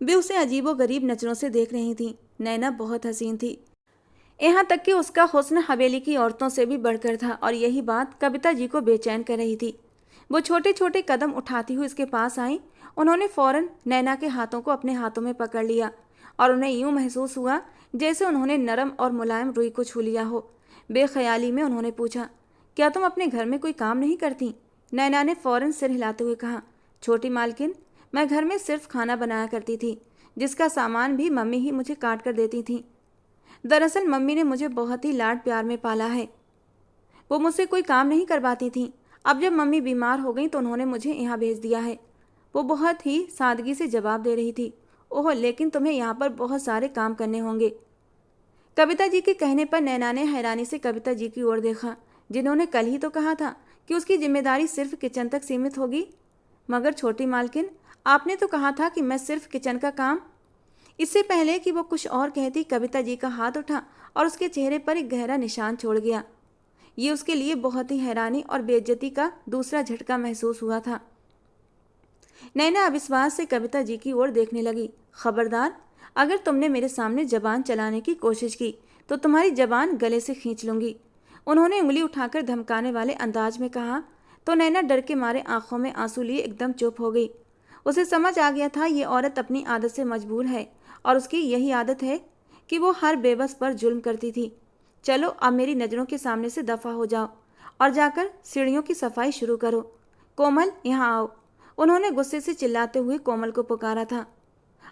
वे उसे अजीबो-गरीब नज़रों से देख रही थीं। नैना बहुत हसीन थी, यहाँ तक कि उसका हुस्न हवेली की औरतों से भी बढ़कर था और यही बात कविता जी को बेचैन कर रही थी। वो छोटे छोटे कदम उठाती हुई इसके पास आई। उन्होंने फौरन नैना के हाथों को अपने हाथों में पकड़ लिया और उन्हें यूं महसूस हुआ जैसे उन्होंने नरम और मुलायम रुई को छू लिया हो। बेख्याली में उन्होंने पूछा, क्या तुम अपने घर में कोई काम नहीं करती? नैना ने फौरन सिर हिलाते हुए कहा, छोटी मालकिन, मैं घर में सिर्फ खाना बनाया करती थी, जिसका सामान भी मम्मी ही मुझे काट कर देती थी। दरअसल मम्मी ने मुझे बहुत ही लाड प्यार में पाला है। वो मुझसे कोई काम नहीं करवाती थी। अब जब मम्मी बीमार हो गई तो उन्होंने मुझे यहाँ भेज दिया है। वो बहुत ही सादगी से जवाब दे रही थी। ओह, लेकिन तुम्हें यहाँ पर बहुत सारे काम करने होंगे। कविता जी के कहने पर नैना ने हैरानी से कविता जी की ओर देखा, जिन्होंने कल ही तो कहा था कि उसकी जिम्मेदारी सिर्फ किचन तक सीमित होगी। मगर छोटी मालकिन, आपने तो कहा था कि मैं सिर्फ किचन का काम। इससे पहले कि वो कुछ और कहती, कविता जी का हाथ उठा और उसके चेहरे पर एक गहरा निशान छोड़ गया। ये उसके लिए बहुत ही हैरानी और बेइज्जती का दूसरा झटका महसूस हुआ था। नैना अविश्वास से कविता जी की ओर देखने लगी। खबरदार, अगर तुमने मेरे सामने जबान चलाने की कोशिश की तो तुम्हारी जबान गले से खींच लूंगी। उन्होंने उंगली उठाकर धमकाने वाले अंदाज में कहा तो नैना डर के मारे आंखों में आंसू लिए एकदम चुप हो गई। उसे समझ आ गया था ये औरत अपनी आदत से मजबूर है और उसकी यही आदत है कि वो हर बेबस पर जुल्म करती थी। चलो अब मेरी नज़रों के सामने से दफ़ा हो जाओ और जाकर सीढ़ियों की सफाई शुरू करो। कोमल, यहाँ आओ। उन्होंने गुस्से से चिल्लाते हुए कोमल को पुकारा था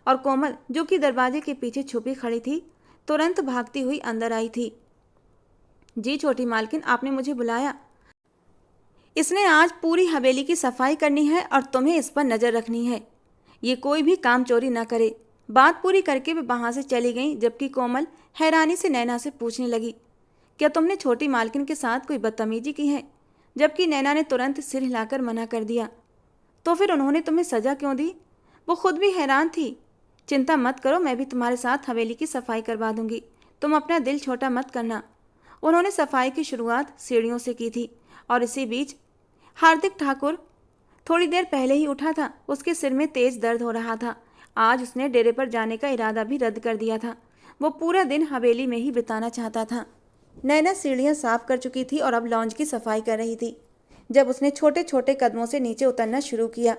और कोमल, जो कि दरवाजे के पीछे छुपी खड़ी थी, तुरंत भागती हुई अंदर आई थी। जी छोटी मालकिन, आपने मुझे बुलाया। इसने आज पूरी हवेली की सफाई करनी है और तुम्हें इस पर नज़र रखनी है। ये कोई भी काम चोरी न करे। बात पूरी करके वे वहाँ से चली गईं, जबकि कोमल हैरानी से नैना से पूछने लगी, क्या तुमने छोटी मालकिन के साथ कोई बदतमीजी की है? जबकि नैना ने तुरंत सिर हिलाकर मना कर दिया। तो फिर उन्होंने तुम्हें सज़ा क्यों दी? वो खुद भी हैरान थी। चिंता मत करो, मैं भी तुम्हारे साथ हवेली की सफाई करवा दूंगी। तुम अपना दिल छोटा मत करना। उन्होंने सफाई की शुरुआत सीढ़ियों से की थी और इसी बीच हार्दिक ठाकुर थोड़ी देर पहले ही उठा था। उसके सिर में तेज दर्द हो रहा था। आज उसने डेरे पर जाने का इरादा भी रद्द कर दिया था। वो पूरा दिन हवेली में ही बिताना चाहता था। नैना सीढ़ियाँ साफ कर चुकी थी और अब लॉन्ज की सफाई कर रही थी जब उसने छोटे छोटे कदमों से नीचे उतरना शुरू किया।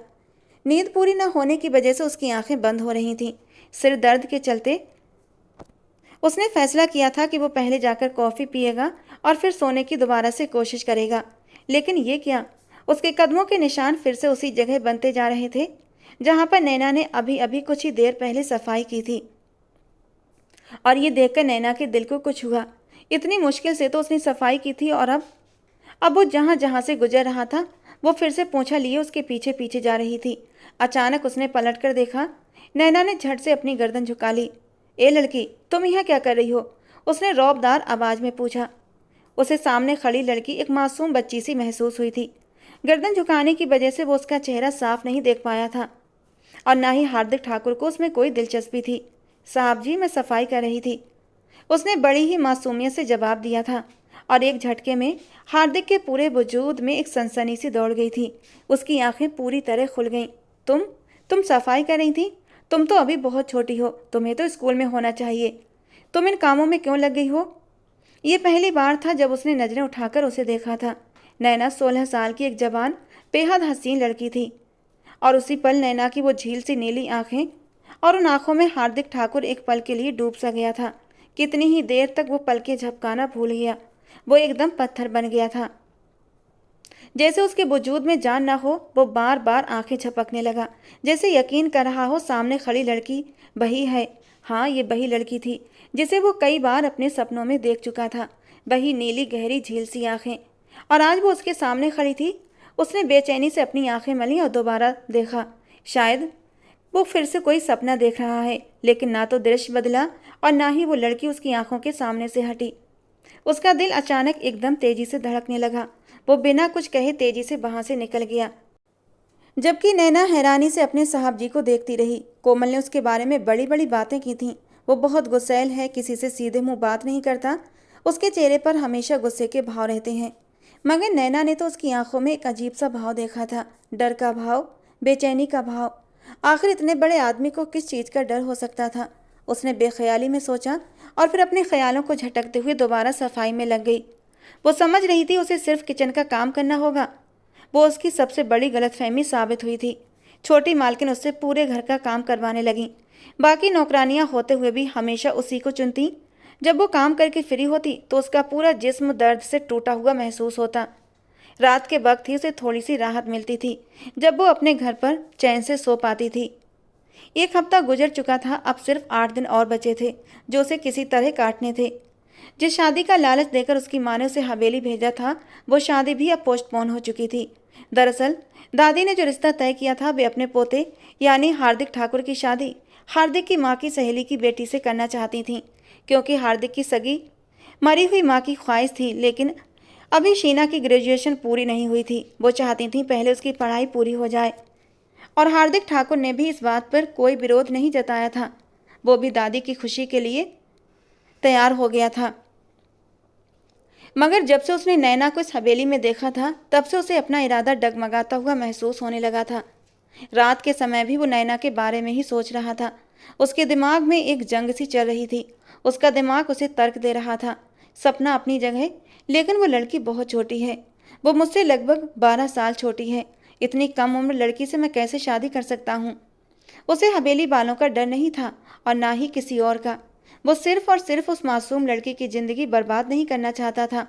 नींद पूरी न होने की वजह से उसकी आंखें बंद हो रही थीं। सिर दर्द के चलते उसने फैसला किया था कि वो पहले जाकर कॉफ़ी पिएगा और फिर सोने की दोबारा से कोशिश करेगा। लेकिन ये क्या, उसके कदमों के निशान फिर से उसी जगह बनते जा रहे थे जहाँ पर नैना ने अभी अभी कुछ ही देर पहले सफाई की थी। और ये देखकर नैना के दिल को कुछ हुआ। इतनी मुश्किल से तो उसने सफाई की थी और अब वो जहाँ जहाँ से गुजर रहा था वो फिर से पोंछा लिए उसके पीछे पीछे जा रही थी। अचानक उसने पलट कर देखा। नैना ने झट से अपनी गर्दन झुका ली। ए लड़की, तुम यहाँ क्या कर रही हो? उसने रौबदार आवाज़ में पूछा। उसे सामने खड़ी लड़की एक मासूम बच्ची सी महसूस हुई थी। गर्दन झुकाने की वजह से वो उसका चेहरा साफ नहीं देख पाया था और ना ही हार्दिक ठाकुर को उसमें कोई दिलचस्पी थी। साहब जी, मैं सफाई कर रही थी, उसने बड़ी ही मासूमियत से जवाब दिया था और एक झटके में हार्दिक के पूरे वजूद में एक सनसनी सी दौड़ गई थी। उसकी आंखें पूरी तरह खुल गईं। तुम सफाई कर रही थी? तुम तो अभी बहुत छोटी हो, तुम्हें तो स्कूल में होना चाहिए। तुम इन कामों में क्यों लग गई हो? ये पहली बार था जब उसने नज़रें उठाकर उसे देखा था। नैना 16 साल की एक जवान बेहद हसीन लड़की थी और उसी पल नैना की वो झील सी नीली आंखें और उन आंखों में हार्दिक ठाकुर एक पल के लिए डूब सा गया था। कितनी ही देर तक वो पलकें झपकाना भूल गया। वो एकदम पत्थर बन गया था। जैसे उसके वजूद में जान ना हो, वो बार बार आंखें झपकने लगा, जैसे यकीन कर रहा हो सामने खड़ी लड़की वही है। हाँ, ये वही लड़की थी जिसे वो कई बार अपने सपनों में देख चुका था। वही नीली गहरी झील सी आंखें, और आज वो उसके सामने खड़ी थी। उसने बेचैनी से अपनी आंखें मली और दोबारा देखा। शायद वो फिर से कोई सपना देख रहा है, लेकिन ना तो दृश्य बदला और ना ही वो लड़की उसकी आंखों के सामने से हटी। उसका दिल अचानक एकदम तेजी से धड़कने लगा। वो बिना कुछ कहे तेजी से वहां से निकल गया, जबकि नैना हैरानी से अपने साहब जी को देखती रही। कोमल ने उसके बारे में बड़ी बड़ी बातें की थीं। वो बहुत गुस्सैल है, किसी से सीधे मुंह बात नहीं करता। उसके चेहरे पर हमेशा गुस्से के भाव रहते हैं। मगर नैना ने तो उसकी आंखों में एक अजीब सा भाव देखा था, डर का भाव, बेचैनी का भाव। आखिर इतने बड़े आदमी को किस चीज़ का डर हो सकता था? उसने बेख्याली में सोचा और फिर अपने ख्यालों को झटकते हुए दोबारा सफाई में लग गई। वो समझ रही थी उसे सिर्फ किचन का काम करना होगा। वो उसकी सबसे बड़ी गलतफहमी साबित हुई थी। छोटी मालकिन उससे पूरे घर का काम करवाने लगी। बाकी नौकरानियां होते हुए भी हमेशा उसी को चुनती। जब वो काम करके फ्री होती तो उसका पूरा जिस्म दर्द से टूटा हुआ महसूस होता। रात के वक्त ही उसे थोड़ी सी राहत मिलती थी, जब वो अपने घर पर चैन से सो पाती थी। एक हफ्ता गुजर चुका था, अब सिर्फ 8 दिन और बचे थे जो उसे किसी तरह काटने थे। जिस शादी का लालच देकर उसकी माँ ने उसे हवेली भेजा था, वो शादी भी अब पोस्टपोन हो चुकी थी। दरअसल दादी ने जो रिश्ता तय किया था वे अपने पोते यानी हार्दिक ठाकुर की शादी हार्दिक की माँ की सहेली की बेटी से करना चाहती थीं, क्योंकि हार्दिक की सगी मरी हुई माँ की ख्वाहिश थी। लेकिन अभी शीना की ग्रेजुएशन पूरी नहीं हुई थी। वो चाहती थी पहले उसकी पढ़ाई पूरी हो जाए, और हार्दिक ठाकुर ने भी इस बात पर कोई विरोध नहीं जताया था। वो भी दादी की खुशी के लिए तैयार हो गया था। मगर जब से उसने नैना को इस हवेली में देखा था, तब से उसे अपना इरादा डगमगाता हुआ महसूस होने लगा था। रात के समय भी वो नैना के बारे में ही सोच रहा था। उसके दिमाग में एक जंग सी चल रही थी। उसका दिमाग उसे तर्क दे रहा था। सपना अपनी जगह, लेकिन वो लड़की बहुत छोटी है। वो मुझसे लगभग 12 साल छोटी है। इतनी कम उम्र लड़की से मैं कैसे शादी कर सकता हूँ? उसे हवेली वालों का डर नहीं था और ना ही किसी और का। वो सिर्फ और सिर्फ उस मासूम लड़की की जिंदगी बर्बाद नहीं करना चाहता था।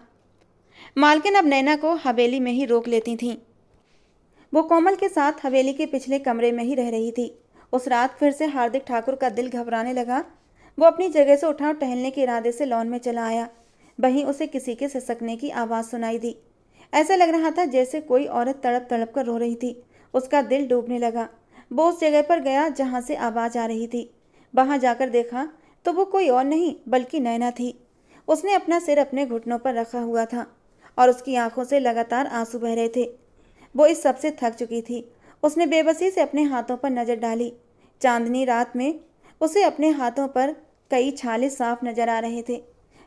मालकिन अब नैना को हवेली में ही रोक लेती थीं। वो कोमल के साथ हवेली के पिछले कमरे में ही रह रही थी। उस रात फिर से हार्दिक ठाकुर का दिल घबराने लगा। वो अपनी जगह से उठा और टहलने के इरादे से लॉन में चला आया। वहीं उसे किसी के सिसकने की आवाज़ सुनाई दी। ऐसा लग रहा था जैसे कोई औरत तड़प तड़प कर रो रही थी। उसका दिल डूबने लगा। वो उस जगह पर गया जहाँ से आवाज़ आ रही थी। वहाँ जाकर देखा तो वो कोई और नहीं बल्कि नैना थी। उसने अपना सिर अपने घुटनों पर रखा हुआ था और उसकी आंखों से लगातार आंसू बह रहे थे। वो इस सब से थक चुकी थी। उसने बेबसी से अपने हाथों पर नज़र डाली। चांदनी रात में उसे अपने हाथों पर कई छाले साफ नजर आ रहे थे।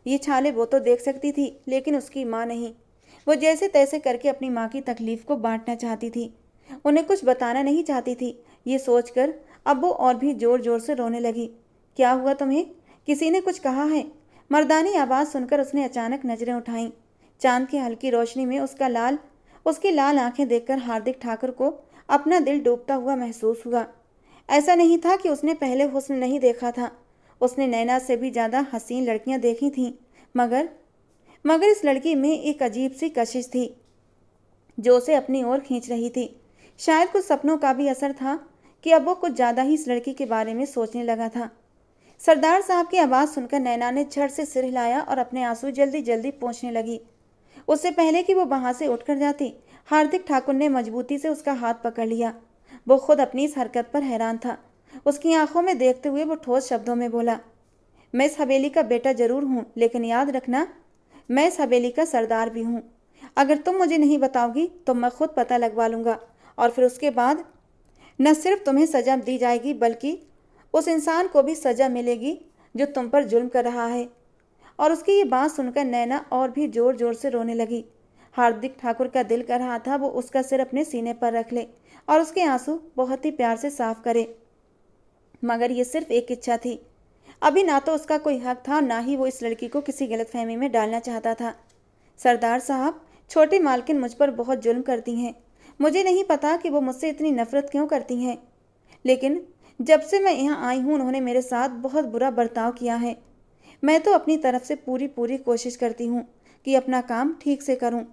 ये छाले वो तो देख सकती थी, लेकिन उसकी माँ नहीं। वो जैसे तैसे करके अपनी माँ की तकलीफ को बांटना चाहती थी, उन्हें कुछ बताना नहीं चाहती थी। ये सोचकर अब वो और भी जोर जोर से रोने लगी। क्या हुआ तुम्हें? किसी ने कुछ कहा है? मर्दानी आवाज़ सुनकर उसने अचानक नजरें उठाईं। चांद की हल्की रोशनी में उसकी लाल आंखें देखकर हार्दिक ठाकुर को अपना दिल डूबता हुआ महसूस हुआ। ऐसा नहीं था कि उसने पहले हुस्न नहीं देखा था। उसने नैना से भी ज़्यादा हसीन लड़कियां देखी थीं, मगर इस लड़की में एक अजीब सी कशिश थी जो उसे अपनी ओर खींच रही थी। शायद कुछ सपनों का भी असर था कि अब वो कुछ ज़्यादा ही इस लड़की के बारे में सोचने लगा था। सरदार साहब की आवाज़ सुनकर नैना ने झट से सिर हिलाया और अपने आंसू जल्दी जल्दी पोंछने लगी। उससे पहले कि वो वहां से उठकर जाती, हार्दिक ठाकुर ने मजबूती से उसका हाथ पकड़ लिया। वो खुद अपनी इस हरकत पर हैरान था। उसकी आंखों में देखते हुए वो ठोस शब्दों में बोला, मैं इस हवेली का बेटा जरूर हूँ, लेकिन याद रखना मैं इस हवेली का सरदार भी हूँ। अगर तुम मुझे नहीं बताओगी तो मैं खुद पता लगवा लूँगा, और फिर उसके बाद न सिर्फ तुम्हें सजा दी जाएगी बल्कि उस इंसान को भी सजा मिलेगी जो तुम पर जुल्म कर रहा है। और उसकी ये बात सुनकर नैना और भी जोर जोर से रोने लगी। हार्दिक ठाकुर का दिल कर रहा था वो उसका सिर अपने सीने पर रख ले और उसके आंसू बहुत ही प्यार से साफ करे, मगर ये सिर्फ एक इच्छा थी। अभी ना तो उसका कोई हक था, ना ही वो इस लड़की को किसी गलतफहमी में डालना चाहता था। सरदार साहब, छोटी मालकिन मुझ पर बहुत जुल्म करती हैं। मुझे नहीं पता कि वो मुझसे इतनी नफरत क्यों करती हैं, लेकिन जब से मैं यहाँ आई हूँ उन्होंने मेरे साथ बहुत बुरा बर्ताव किया है। मैं तो अपनी तरफ से पूरी पूरी कोशिश करती हूँ कि अपना काम ठीक से करूँ,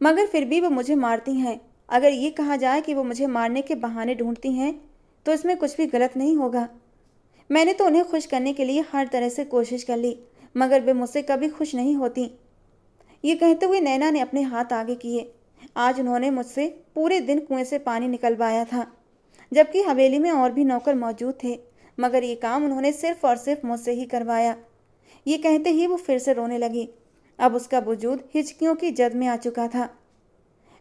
मगर फिर भी वो मुझे मारती हैं। अगर ये कहा जाए कि वो मुझे मारने के बहाने ढूंढती हैं तो इसमें कुछ भी गलत नहीं होगा। मैंने तो उन्हें खुश करने के लिए हर तरह से कोशिश कर ली, मगर वे मुझसे कभी खुश नहीं होती। ये कहते हुए नैना ने अपने हाथ आगे किए। आज उन्होंने मुझसे पूरे दिन कुएं से पानी निकलवाया था, जबकि हवेली में और भी नौकर मौजूद थे, मगर ये काम उन्होंने सिर्फ और सिर्फ मुझसे ही करवाया। ये कहते ही वो फिर से रोने लगी। अब उसका वजूद हिचकियों की जद में आ चुका था,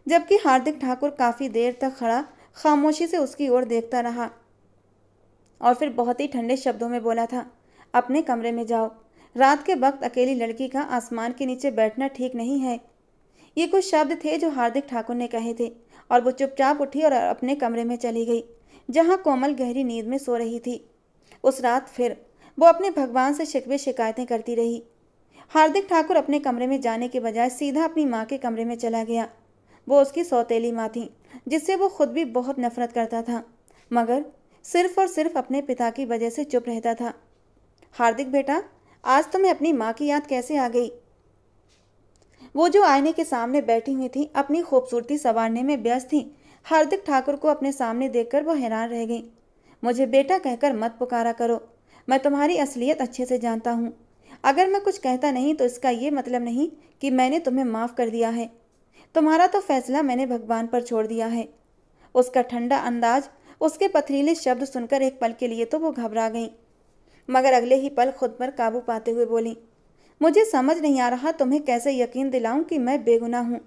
जबकि हार्दिक ठाकुर काफ़ी देर तक खड़ा खामोशी से उसकी ओर देखता रहा और फिर बहुत ही ठंडे शब्दों में बोला था, अपने कमरे में जाओ, रात के वक्त अकेली लड़की का आसमान के नीचे बैठना ठीक नहीं है। ये कुछ शब्द थे जो हार्दिक ठाकुर ने कहे थे और वो चुपचाप उठी और अपने कमरे में चली गई, जहाँ कोमल गहरी नींद में सो रही थी। उस रात फिर वो अपने भगवान से शिकवे शिकायतें करती रही। हार्दिक ठाकुर अपने कमरे में जाने के बजाय सीधा अपनी माँ के कमरे में चला गया। वो उसकी सौतेली माँ थी, जिससे वो खुद भी बहुत नफरत करता था, मगर सिर्फ और सिर्फ अपने पिता की वजह से चुप रहता था। हार्दिक बेटा, आज तुम्हें अपनी माँ की याद कैसे आ गई? वो जो आईने के सामने बैठी हुई थी, अपनी खूबसूरती संवारने में व्यस्त थी। हार्दिक ठाकुर को अपने सामने देखकर वो हैरान रह गई। मुझे बेटा कहकर मत पुकारा करो, मैं तुम्हारी असलियत अच्छे से जानता हूँ। अगर मैं कुछ कहता नहीं तो इसका ये मतलब नहीं कि मैंने तुम्हें माफ़ कर दिया है। तुम्हारा तो फैसला मैंने भगवान पर छोड़ दिया है। उसका ठंडा अंदाज, उसके पथरीले शब्द सुनकर एक पल के लिए तो वो घबरा गई, मगर अगले ही पल खुद पर काबू पाते हुए बोली, मुझे समझ नहीं आ रहा तुम्हें कैसे यकीन दिलाऊं कि मैं बेगुनाह हूँ।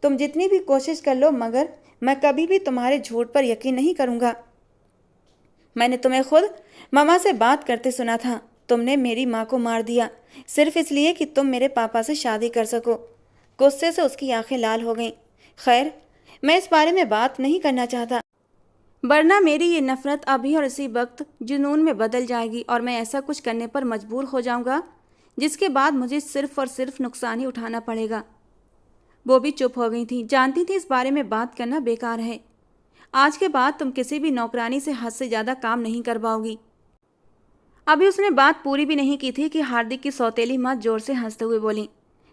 तुम जितनी भी कोशिश कर लो, मगर मैं कभी भी तुम्हारे झूठ पर यकीन नहीं करूँगा। मैंने तुम्हें खुद मामा से बात करते सुना था। तुमने मेरी माँ को मार दिया सिर्फ इसलिए कि तुम मेरे पापा से शादी कर सको। गुस्से से उसकी आंखें लाल हो गईं। खैर, मैं इस बारे में बात नहीं करना चाहता, वरना मेरी ये नफरत अभी और इसी वक्त जुनून में बदल जाएगी और मैं ऐसा कुछ करने पर मजबूर हो जाऊंगा जिसके बाद मुझे सिर्फ और सिर्फ नुकसान ही उठाना पड़ेगा। वो भी चुप हो गई थी, जानती थी इस बारे में बात करना बेकार है। आज के बाद तुम किसी भी नौकरानी से हद से ज़्यादा काम नहीं कर पाओगी। अभी उसने बात पूरी भी नहीं की थी कि हार्दिक की सौतेली माँ जोर से हंसते हुए बोली,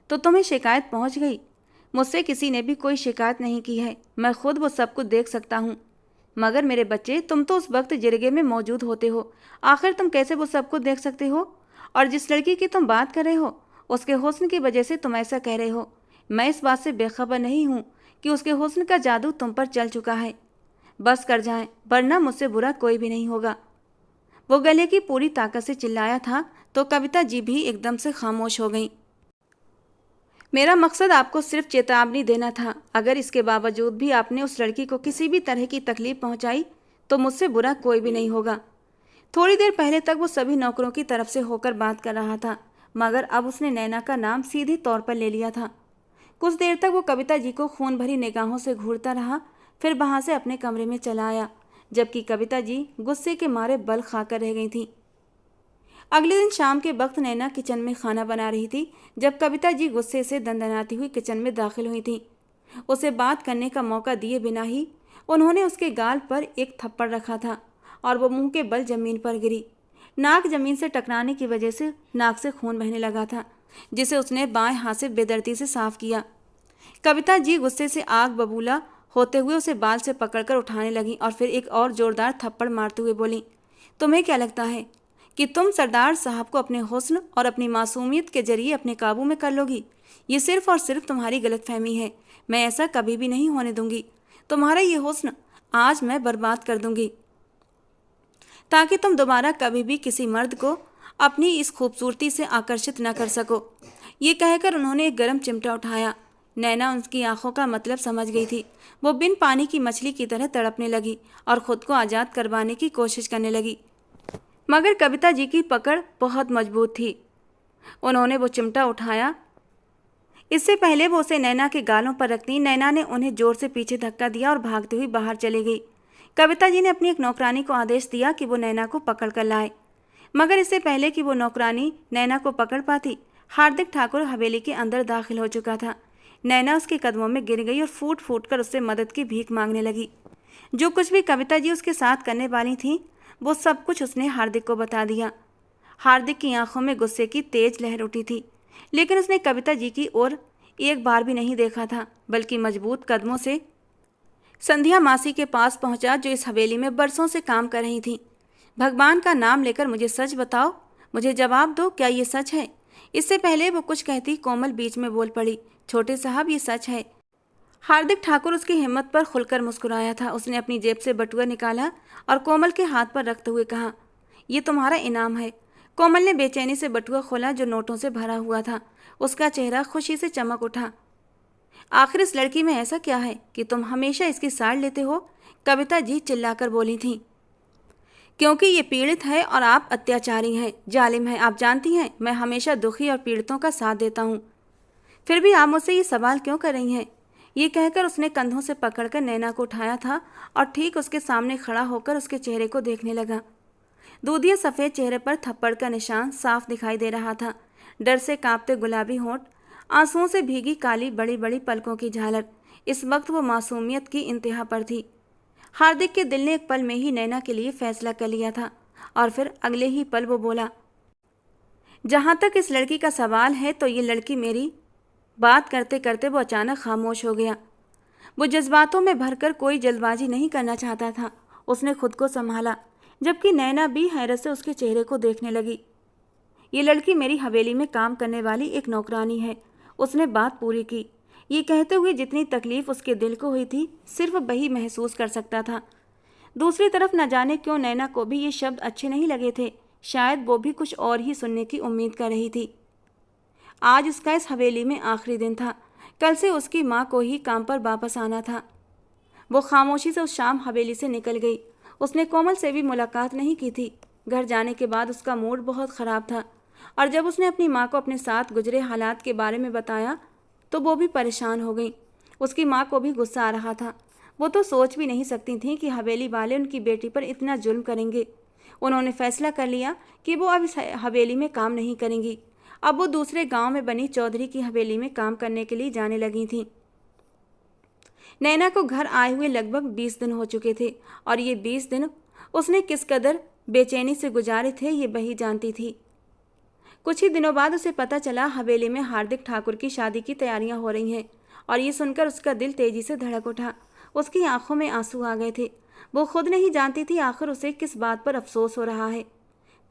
तो तुम्हें शिकायत पहुंच गई? मुझसे किसी ने भी कोई शिकायत नहीं की है, मैं खुद वो सब कुछ देख सकता हूँ। मगर मेरे बच्चे, तुम तो उस वक्त जिरगे में मौजूद होते हो, आखिर तुम कैसे वो सब कुछ देख सकते हो? और जिस लड़की की तुम बात कर रहे हो, उसके हुस्न की वजह से तुम ऐसा कह रहे हो। मैं इस बात से बेखबर नहीं हूँ कि उसके हुस्न का जादू तुम पर चल चुका है। बस कर जाएं, वरना मुझसे बुरा कोई भी नहीं होगा। वो गले की पूरी ताकत से चिल्लाया था तो कविता जी भी एकदम से खामोश हो गई। मेरा मकसद आपको सिर्फ चेतावनी देना था। अगर इसके बावजूद भी आपने उस लड़की को किसी भी तरह की तकलीफ पहुंचाई तो मुझसे बुरा कोई भी नहीं होगा। थोड़ी देर पहले तक वो सभी नौकरों की तरफ से होकर बात कर रहा था, मगर अब उसने नैना का नाम सीधे तौर पर ले लिया था। कुछ देर तक वो कविता जी को खून भरी निगाहों से घूरता रहा, फिर वहां से अपने कमरे में चला आया, जबकि कविता जी गुस्से के मारे बल खाकर रह गई थी। अगले दिन शाम के वक्त नैना किचन में खाना बना रही थी जब कविता जी गुस्से से दंदनाती हुई किचन में दाखिल हुई थी। उसे बात करने का मौका दिए बिना ही उन्होंने उसके गाल पर एक थप्पड़ रखा था और वो मुंह के बल जमीन पर गिरी। नाक जमीन से टकराने की वजह से नाक से खून बहने लगा था, जिसे उसने बाएं हाथ से बेदर्दी से साफ किया। कविता जी गुस्से से आग बबूला होते हुए उसे बाल से पकड़कर उठाने लगी और फिर एक और जोरदार थप्पड़ मारते हुए बोली, तुम्हें क्या लगता है कि तुम सरदार साहब को अपने हुस्न और अपनी मासूमियत के जरिए अपने काबू में कर लोगी? ये सिर्फ और सिर्फ तुम्हारी गलतफहमी है। मैं ऐसा कभी भी नहीं होने दूंगी। तुम्हारा ये हुस्न आज मैं बर्बाद कर दूंगी, ताकि तुम दोबारा कभी भी किसी मर्द को अपनी इस खूबसूरती से आकर्षित न कर सको। ये कहकर उन्होंने एक गर्म चिमटा उठाया। नैना उनकी आंखों का मतलब समझ गई थी। वो बिन पानी की मछली की तरह तड़पने लगी और खुद को आज़ाद करवाने की कोशिश करने लगी, मगर कविता जी की पकड़ बहुत मजबूत थी। उन्होंने वो चिमटा उठाया। इससे पहले वो उसे नैना के गालों पर रखती, नैना ने उन्हें जोर से पीछे धक्का दिया और भागती हुई बाहर चली गई। कविता जी ने अपनी एक नौकरानी को आदेश दिया कि वो नैना को पकड़ कर लाए, मगर इससे पहले कि वो नौकरानी नैना को पकड़ पाती, हार्दिक ठाकुर हवेली के अंदर दाखिल हो चुका था। नैना उसके कदमों में गिर गई और फूट फूट कर उससे मदद की भीख मांगने लगी। जो कुछ भी कविता जी उसके साथ करने वाली थी, वो सब कुछ उसने हार्दिक को बता दिया। हार्दिक की आंखों में गुस्से की तेज लहर उठी थी, लेकिन उसने कविता जी की ओर एक बार भी नहीं देखा था, बल्कि मजबूत कदमों से संध्या मासी के पास पहुंचा, जो इस हवेली में बरसों से काम कर रही थी। भगवान का नाम लेकर मुझे सच बताओ, मुझे जवाब दो, क्या ये सच है? इससे पहले वो कुछ कहती, कोमल बीच में बोल पड़ी, छोटे साहब ये सच है। हार्दिक ठाकुर उसकी हिम्मत पर खुलकर मुस्कुराया था। उसने अपनी जेब से बटुआ निकाला और कोमल के हाथ पर रखते हुए कहा, ये तुम्हारा इनाम है। कोमल ने बेचैनी से बटुआ खोला जो नोटों से भरा हुआ था। उसका चेहरा खुशी से चमक उठा। आखिर इस लड़की में ऐसा क्या है कि तुम हमेशा इसकी साड़ लेते हो? कविता जी चिल्लाकर बोली थी। क्योंकि ये पीड़ित है और आप अत्याचारी हैं, जालिम हैं। आप जानती हैं मैं हमेशा दुखी और पीड़ितों का साथ देता हूँ, फिर भी आप मुझसे ये सवाल क्यों कर रही हैं? ये कहकर उसने कंधों से पकड़कर नैना को उठाया था और ठीक उसके सामने खड़ा होकर उसके चेहरे को देखने लगा। दूधिया सफ़ेद चेहरे पर थप्पड़ का निशान साफ दिखाई दे रहा था। डर से कांपते गुलाबी होंठ, आंसुओं से भीगी काली बड़ी बड़ी पलकों की झालर। इस वक्त वो मासूमियत की इंतहा पर थी। हार्दिक के दिल ने एक पल में ही नैना के लिए फैसला कर लिया था और फिर अगले ही पल वो बोला, जहाँ तक इस लड़की का सवाल है तो ये लड़की मेरी। बात करते करते वो अचानक खामोश हो गया। वो जज्बातों में भरकर कोई जल्दबाजी नहीं करना चाहता था। उसने खुद को संभाला, जबकि नैना भी हैरत से उसके चेहरे को देखने लगी। ये लड़की मेरी हवेली में काम करने वाली एक नौकरानी है। उसने बात पूरी की। ये कहते हुए जितनी तकलीफ उसके दिल को हुई थी सिर्फ वही महसूस कर सकता था। दूसरी तरफ न जाने क्यों नैना को भी ये शब्द अच्छे नहीं लगे थे। शायद वो भी कुछ और ही सुनने की उम्मीद कर रही थी। आज उसका इस हवेली में आखिरी दिन था। कल से उसकी माँ को ही काम पर वापस आना था। वो खामोशी से उस शाम हवेली से निकल गई। उसने कोमल से भी मुलाकात नहीं की थी। घर जाने के बाद उसका मूड बहुत ख़राब था और जब उसने अपनी माँ को अपने साथ गुजरे हालात के बारे में बताया तो वो भी परेशान हो गई। उसकी माँ को भी गुस्सा आ रहा था। वो तो सोच भी नहीं सकती थी कि हवेली वाले उनकी बेटी पर इतना जुल्म करेंगे। उन्होंने फैसला कर लिया कि वो अब इस हवेली में काम नहीं करेंगी। अब वो दूसरे गांव में बनी चौधरी की हवेली में काम करने के लिए जाने लगी थी। नैना को घर आए हुए लगभग 20 दिन हो चुके थे और ये 20 दिन उसने किस कदर बेचैनी से गुजारे थे ये वही जानती थी। कुछ ही दिनों बाद उसे पता चला हवेली में हार्दिक ठाकुर की शादी की तैयारियां हो रही हैं और ये सुनकर उसका दिल तेजी से धड़क उठा। उसकी आंखों में आंसू आ गए थे। वो खुद नहीं जानती थी आखिर उसे किस बात पर अफसोस हो रहा है।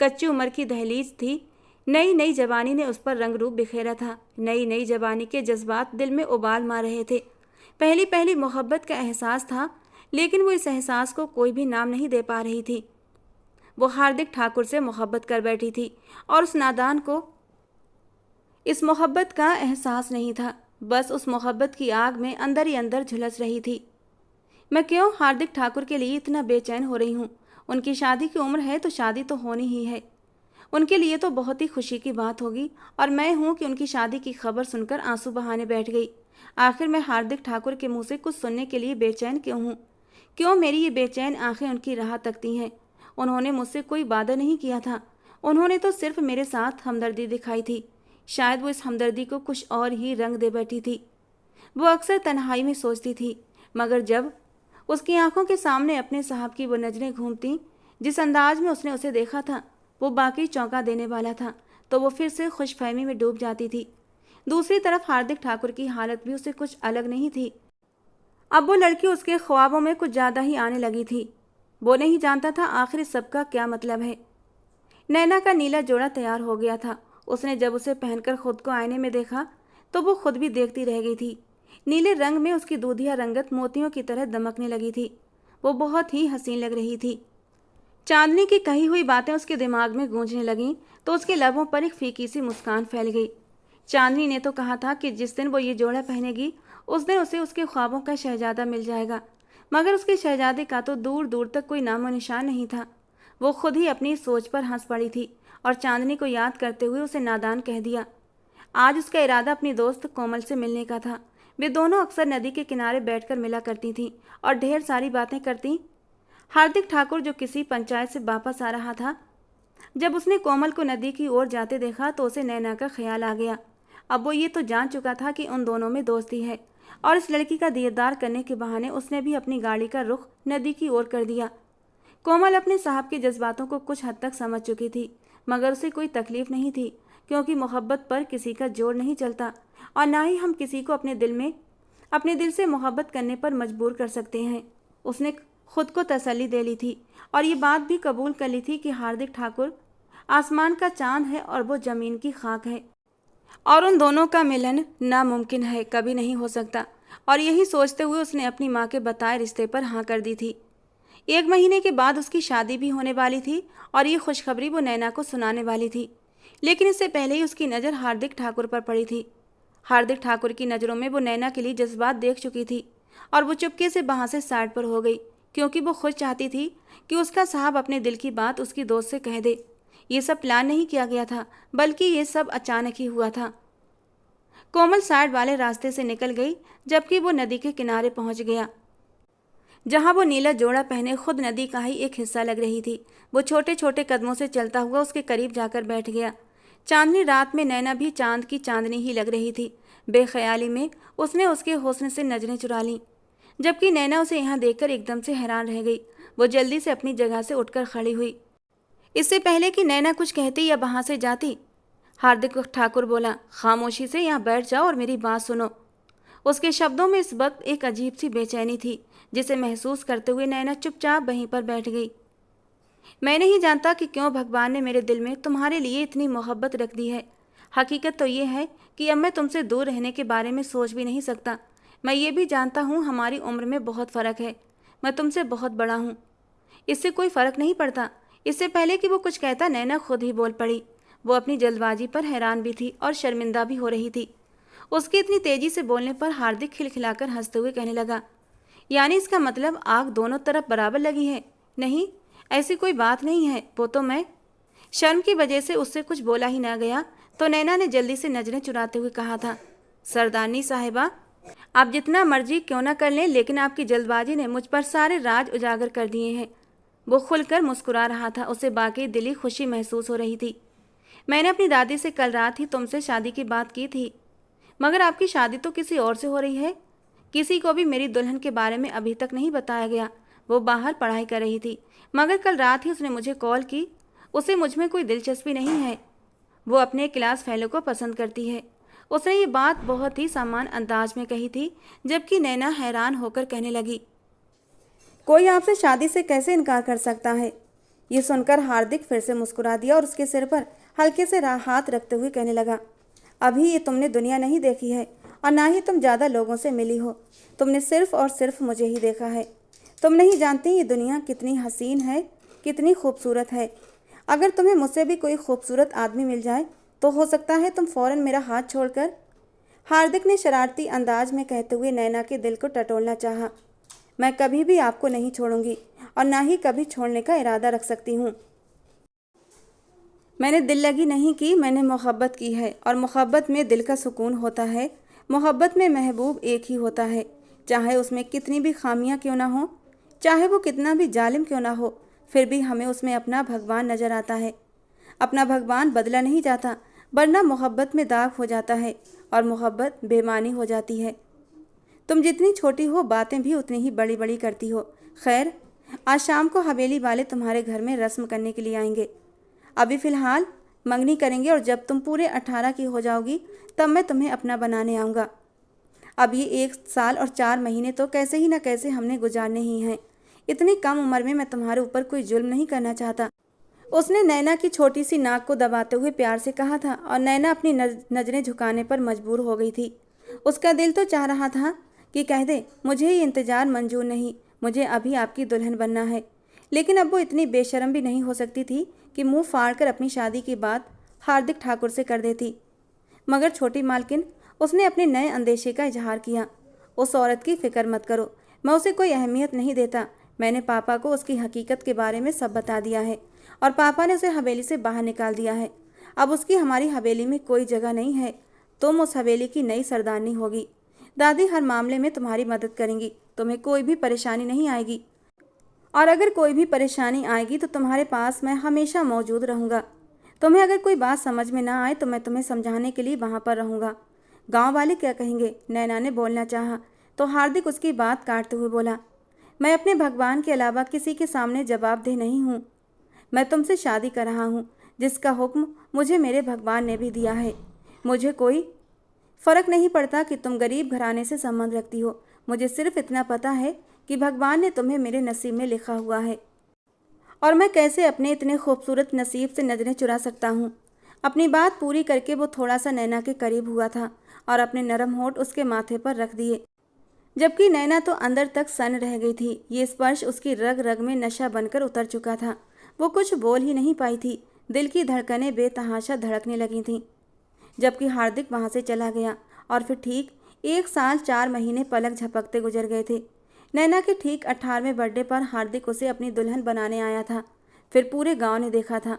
कच्ची उम्र की दहलीज थी। नई नई जवानी ने उस पर रंग रूप बिखेरा था। नई नई जवानी के जज्बात दिल में उबाल मार रहे थे। पहली पहली मोहब्बत का एहसास था, लेकिन वो इस एहसास को कोई भी नाम नहीं दे पा रही थी। वो हार्दिक ठाकुर से मोहब्बत कर बैठी थी और उस नादान को इस मोहब्बत का एहसास नहीं था। बस उस मोहब्बत की आग में अंदर ही अंदर झुलस रही थी। मैं क्यों हार्दिक ठाकुर के लिए इतना बेचैन हो रही हूँ? उनकी शादी की उम्र है तो शादी तो होनी ही है। उनके लिए तो बहुत ही खुशी की बात होगी और मैं हूँ कि उनकी शादी की खबर सुनकर आंसू बहाने बैठ गई। आखिर मैं हार्दिक ठाकुर के मुंह से कुछ सुनने के लिए बेचैन क्यों हूँ? क्यों मेरी ये बेचैन आंखें उनकी राह तकती हैं? उन्होंने मुझसे कोई वादा नहीं किया था। उन्होंने तो सिर्फ मेरे साथ हमदर्दी दिखाई थी। शायद वो इस हमदर्दी को कुछ और ही रंग दे बैठी थी। वो अक्सर तन्हाई में सोचती थी, मगर जब उसकी आंखों के सामने अपने साहब की वो नज़रें घूमती, जिस अंदाज में उसने उसे देखा था वो बाकी चौंका देने वाला था, तो वो फिर से खुशफहमी में डूब जाती थी। दूसरी तरफ हार्दिक ठाकुर की हालत भी उससे कुछ अलग नहीं थी। अब वो लड़की उसके ख्वाबों में कुछ ज़्यादा ही आने लगी थी। वो नहीं जानता था आखिर इस सब का क्या मतलब है। नैना का नीला जोड़ा तैयार हो गया था। उसने जब उसे पहनकर खुद को आईने में देखा तो वो खुद भी देखती रह गई थी। नीले रंग में उसकी दूधिया रंगत मोतियों की तरह दमकने लगी थी। वो बहुत ही हसीन लग रही थी। चांदनी की कही हुई बातें उसके दिमाग में गूंजने लगीं तो उसके लबों पर एक फीकी सी मुस्कान फैल गई। चांदनी ने तो कहा था कि जिस दिन वो ये जोड़ा पहनेगी उस दिन उसे उसके ख्वाबों का शहजादा मिल जाएगा, मगर उसके शहजादे का तो दूर दूर तक कोई नामो निशान नहीं था। वो खुद ही अपनी सोच पर हंस पड़ी थी और चांदनी को याद करते हुए उसे नादान कह दिया। आज उसका इरादा अपनी दोस्त कोमल से मिलने का था। वे दोनों अक्सर नदी के किनारे बैठकर मिला करती थीं और ढेर सारी बातें करती। हार्दिक ठाकुर जो किसी पंचायत से वापस आ रहा था, जब उसने कोमल को नदी की ओर जाते देखा तो उसे नैना का ख्याल आ गया। अब वो ये तो जान चुका था कि उन दोनों में दोस्ती है और इस लड़की का दीदार करने के बहाने उसने भी अपनी गाड़ी का रुख नदी की ओर कर दिया। कोमल अपने साहब के जज्बातों को कुछ हद तक समझ चुकी थी, मगर उसे कोई तकलीफ नहीं थी, क्योंकि मोहब्बत पर किसी का जोर नहीं चलता और ना ही हम किसी को अपने दिल से मोहब्बत करने पर मजबूर कर सकते हैं। उसने खुद को तसल्ली दे ली थी और ये बात भी कबूल कर ली थी कि हार्दिक ठाकुर आसमान का चांद है और वो ज़मीन की खाक है और उन दोनों का मिलन नामुमकिन है, कभी नहीं हो सकता। और यही सोचते हुए उसने अपनी माँ के बताए रिश्ते पर हाँ कर दी थी। 1 महीने के बाद उसकी शादी भी होने वाली थी और ये खुशखबरी वो नैना को सुनाने वाली थी, लेकिन इससे पहले ही उसकी नज़र हार्दिक ठाकुर पर पड़ी थी। हार्दिक ठाकुर की नज़रों में वो नैना के लिए जज्बात देख चुकी थी और वो चुपके से वहाँ से साइड पर हो गई, क्योंकि वो खुद चाहती थी कि उसका साहब अपने दिल की बात उसकी दोस्त से कह दे। ये सब प्लान नहीं किया गया था, बल्कि ये सब अचानक ही हुआ था। कोमल साइड वाले रास्ते से निकल गई, जबकि वो नदी के किनारे पहुंच गया, जहां वो नीला जोड़ा पहने खुद नदी का ही एक हिस्सा लग रही थी। वो छोटे छोटे कदमों से चलता हुआ उसके करीब जाकर बैठ गया। चांदनी रात में नैना भी चांद की चांदनी ही लग रही थी। बेख्याली में उसने उसके हुस्न से नजरें चुरा लीं, जबकि नैना उसे यहाँ देखकर एकदम से हैरान रह गई। वो जल्दी से अपनी जगह से उठकर खड़ी हुई। इससे पहले कि नैना कुछ कहती या वहां से जाती, हार्दिक ठाकुर बोला, खामोशी से यहाँ बैठ जाओ और मेरी बात सुनो। उसके शब्दों में इस वक्त एक अजीब सी बेचैनी थी, जिसे महसूस करते हुए नैना चुपचाप वहीं पर बैठ गई। मैं नहीं जानता कि क्यों भगवान ने मेरे दिल में तुम्हारे लिए इतनी मोहब्बत रख दी है। हकीकत तो ये है कि अब मैं तुमसे दूर रहने के बारे में सोच भी नहीं सकता। मैं ये भी जानता हूँ हमारी उम्र में बहुत फ़र्क है। मैं तुमसे बहुत बड़ा हूँ, इससे कोई फ़र्क नहीं पड़ता। इससे पहले कि वो कुछ कहता, नैना खुद ही बोल पड़ी। वो अपनी जल्दबाजी पर हैरान भी थी और शर्मिंदा भी हो रही थी। उसके इतनी तेज़ी से बोलने पर हार्दिक खिलखिलाकर हंसते हुए कहने लगा, यानी इसका मतलब आग दोनों तरफ बराबर लगी है? नहीं, ऐसी कोई बात नहीं है। वो तो मैं शर्म की वजह से उससे कुछ बोला ही ना गया, तो नैना ने जल्दी से नजरें चुराते हुए कहा था, सरदारनी साहिबा, आप जितना मर्जी क्यों ना कर लें, लेकिन आपकी जल्दबाजी ने मुझ पर सारे राज उजागर कर दिए हैं। वो खुलकर मुस्कुरा रहा था। उसे बाकी दिली खुशी महसूस हो रही थी। मैंने अपनी दादी से कल रात ही तुमसे शादी की बात की थी, मगर आपकी शादी तो किसी और से हो रही है। किसी को भी मेरी दुल्हन के बारे में अभी तक नहीं बताया गया। वो बाहर पढ़ाई कर रही थी, मगर कल रात ही उसने मुझे कॉल की। उसे मुझ में कोई दिलचस्पी नहीं है। वो अपने क्लास फेलो को पसंद करती है। उसने ये बात बहुत ही सामान्य अंदाज में कही थी, जबकि नैना हैरान होकर कहने लगी, कोई आपसे शादी से कैसे इनकार कर सकता है? ये सुनकर हार्दिक फिर से मुस्कुरा दिया और उसके सिर पर हल्के से हाथ रखते हुए कहने लगा, अभी ये तुमने दुनिया नहीं देखी है और ना ही तुम ज़्यादा लोगों से मिली हो। तुमने सिर्फ और सिर्फ मुझे ही देखा है। तुम नहीं जानती ये दुनिया कितनी हसीन है, कितनी खूबसूरत है। अगर तुम्हें मुझसे भी कोई खूबसूरत आदमी मिल जाए तो हो सकता है तुम फ़ौरन मेरा हाथ छोड़कर। हार्दिक ने शरारती अंदाज में कहते हुए नैना के दिल को टटोलना चाहा। मैं कभी भी आपको नहीं छोड़ूंगी और ना ही कभी छोड़ने का इरादा रख सकती हूँ। मैंने दिल लगी नहीं की, मैंने मोहब्बत की है, और मोहब्बत में दिल का सुकून होता है। मोहब्बत में महबूब एक ही होता है, चाहे उसमें कितनी भी खामियां क्यों ना हो, चाहे वो कितना भी जालिम क्यों ना हो, फिर भी हमें उसमें अपना भगवान नज़र आता है। अपना भगवान बदला नहीं जाता, वरना मोहब्बत में दाग हो जाता है और मोहब्बत बेमानी हो जाती है। तुम जितनी छोटी हो, बातें भी उतनी ही बड़ी बड़ी करती हो। खैर, आज शाम को हवेली वाले तुम्हारे घर में रस्म करने के लिए आएंगे। अभी फ़िलहाल मंगनी करेंगे और जब तुम पूरे 18 की हो जाओगी तब मैं तुम्हें अपना बनाने आऊँगा। अब ये 1 साल और 4 महीने तो कैसे ही ना कैसे हमने गुजारने ही हैं। इतनी कम उम्र में मैं तुम्हारे ऊपर कोई जुल्म नहीं करना चाहता। उसने नैना की छोटी सी नाक को दबाते हुए प्यार से कहा था और नैना अपनी नज़रें झुकाने पर मजबूर हो गई थी। उसका दिल तो चाह रहा था कि कह दे, मुझे ये इंतज़ार मंजूर नहीं, मुझे अभी आपकी दुल्हन बनना है। लेकिन अब वो इतनी बेशर्म भी नहीं हो सकती थी कि मुंह फाड़कर अपनी शादी की बात हार्दिक ठाकुर से कर देती। मगर छोटी मालकिन, उसने अपने नए अंदेशे का इजहार किया। उस औरत की फ़िक्र मत करो, मैं उसे कोई अहमियत नहीं देता। मैंने पापा को उसकी हकीकत के बारे में सब बता दिया है और पापा ने उसे हवेली से बाहर निकाल दिया है। अब उसकी हमारी हवेली में कोई जगह नहीं है। तुम उस हवेली की नई सरदारनी होगी। दादी हर मामले में तुम्हारी मदद करेंगी, तुम्हें कोई भी परेशानी नहीं आएगी, और अगर कोई भी परेशानी आएगी तो तुम्हारे पास मैं हमेशा मौजूद रहूँगा। तुम्हें अगर कोई बात समझ में ना आए तो मैं तुम्हें समझाने के लिए वहाँ पर रहूँगा। गांव वाले क्या कहेंगे? नैना ने बोलना चाहा तो हार्दिक उसकी बात काटते हुए बोला, मैं अपने भगवान के अलावा किसी के सामने जवाबदेह नहीं हूँ। मैं तुमसे शादी कर रहा हूँ, जिसका हुक्म मुझे मेरे भगवान ने भी दिया है। मुझे कोई फ़र्क नहीं पड़ता कि तुम गरीब घराने से संबंध रखती हो। मुझे सिर्फ इतना पता है कि भगवान ने तुम्हें मेरे नसीब में लिखा हुआ है, और मैं कैसे अपने इतने खूबसूरत नसीब से नज़रें चुरा सकता हूँ। अपनी बात पूरी करके वो थोड़ा सा नैना के करीब हुआ था और अपने नरम होंठ उसके माथे पर रख दिए, जबकि नैना तो अंदर तक सन रह गई थी। ये स्पर्श उसकी रग रग में नशा बनकर उतर चुका था। वो कुछ बोल ही नहीं पाई थी। दिल की धड़कनें बेतहाशा धड़कने लगी थीं। जबकि हार्दिक वहाँ से चला गया और फिर ठीक 1 साल 4 महीने पलक झपकते गुजर गए थे। नैना के ठीक 18वें बर्थडे पर हार्दिक उसे अपनी दुल्हन बनाने आया था। फिर पूरे गांव ने देखा था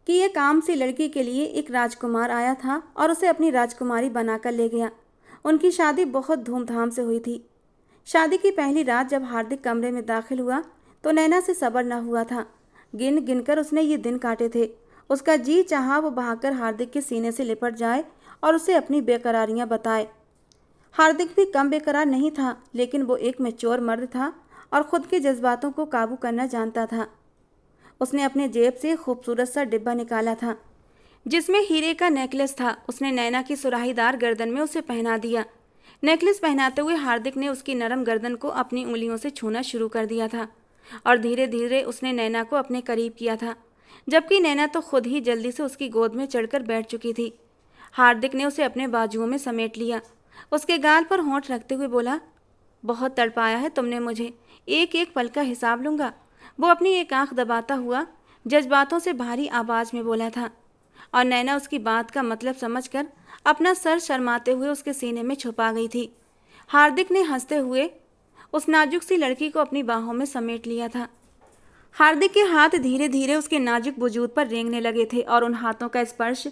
कि यह काम सी लड़की के लिए एक राजकुमार आया था और उसे अपनी राजकुमारी बनाकर ले गया। उनकी शादी बहुत धूमधाम से हुई थी। शादी की पहली रात जब हार्दिक कमरे में दाखिल हुआ तो नैना से सब्र न हुआ था। गिन गिनकर उसने ये दिन काटे थे। उसका जी चाहा वो भागकर हार्दिक के सीने से लिपट जाए और उसे अपनी बेकरारियां बताए। हार्दिक भी कम बेकरार नहीं था, लेकिन वो एक मैच्योर मर्द था और खुद के जज्बातों को काबू करना जानता था। उसने अपने जेब से खूबसूरत सा डिब्बा निकाला था जिसमें हीरे का नेकलेस था। उसने नैना की सुराहीदार गर्दन में उसे पहना दिया। नेकलेस पहनाते हुए हार्दिक ने उसकी नरम गर्दन को अपनी उंगलियों से छूना शुरू कर दिया था और धीरे धीरे उसने नैना को अपने करीब किया था, जबकि नैना तो खुद ही जल्दी से उसकी गोद में चढ़कर बैठ चुकी थी। हार्दिक ने उसे अपने बाजुओं में समेट लिया। उसके गाल पर होंठ रखते हुए बोला, बहुत तड़पाया है तुमने मुझे, एक एक पल का हिसाब लूँगा। वो अपनी एक आंख दबाता हुआ जज्बातों से भारी आवाज़ में बोला था और नैना उसकी बात का मतलब समझकर अपना सर शर्माते हुए उसके सीने में छुपा गई थी। हार्दिक ने हंसते हुए उस नाजुक सी लड़की को अपनी बाहों में समेट लिया था। हार्दिक के हाथ धीरे धीरे उसके नाजुक वजूद पर रेंगने लगे थे और उन हाथों का स्पर्श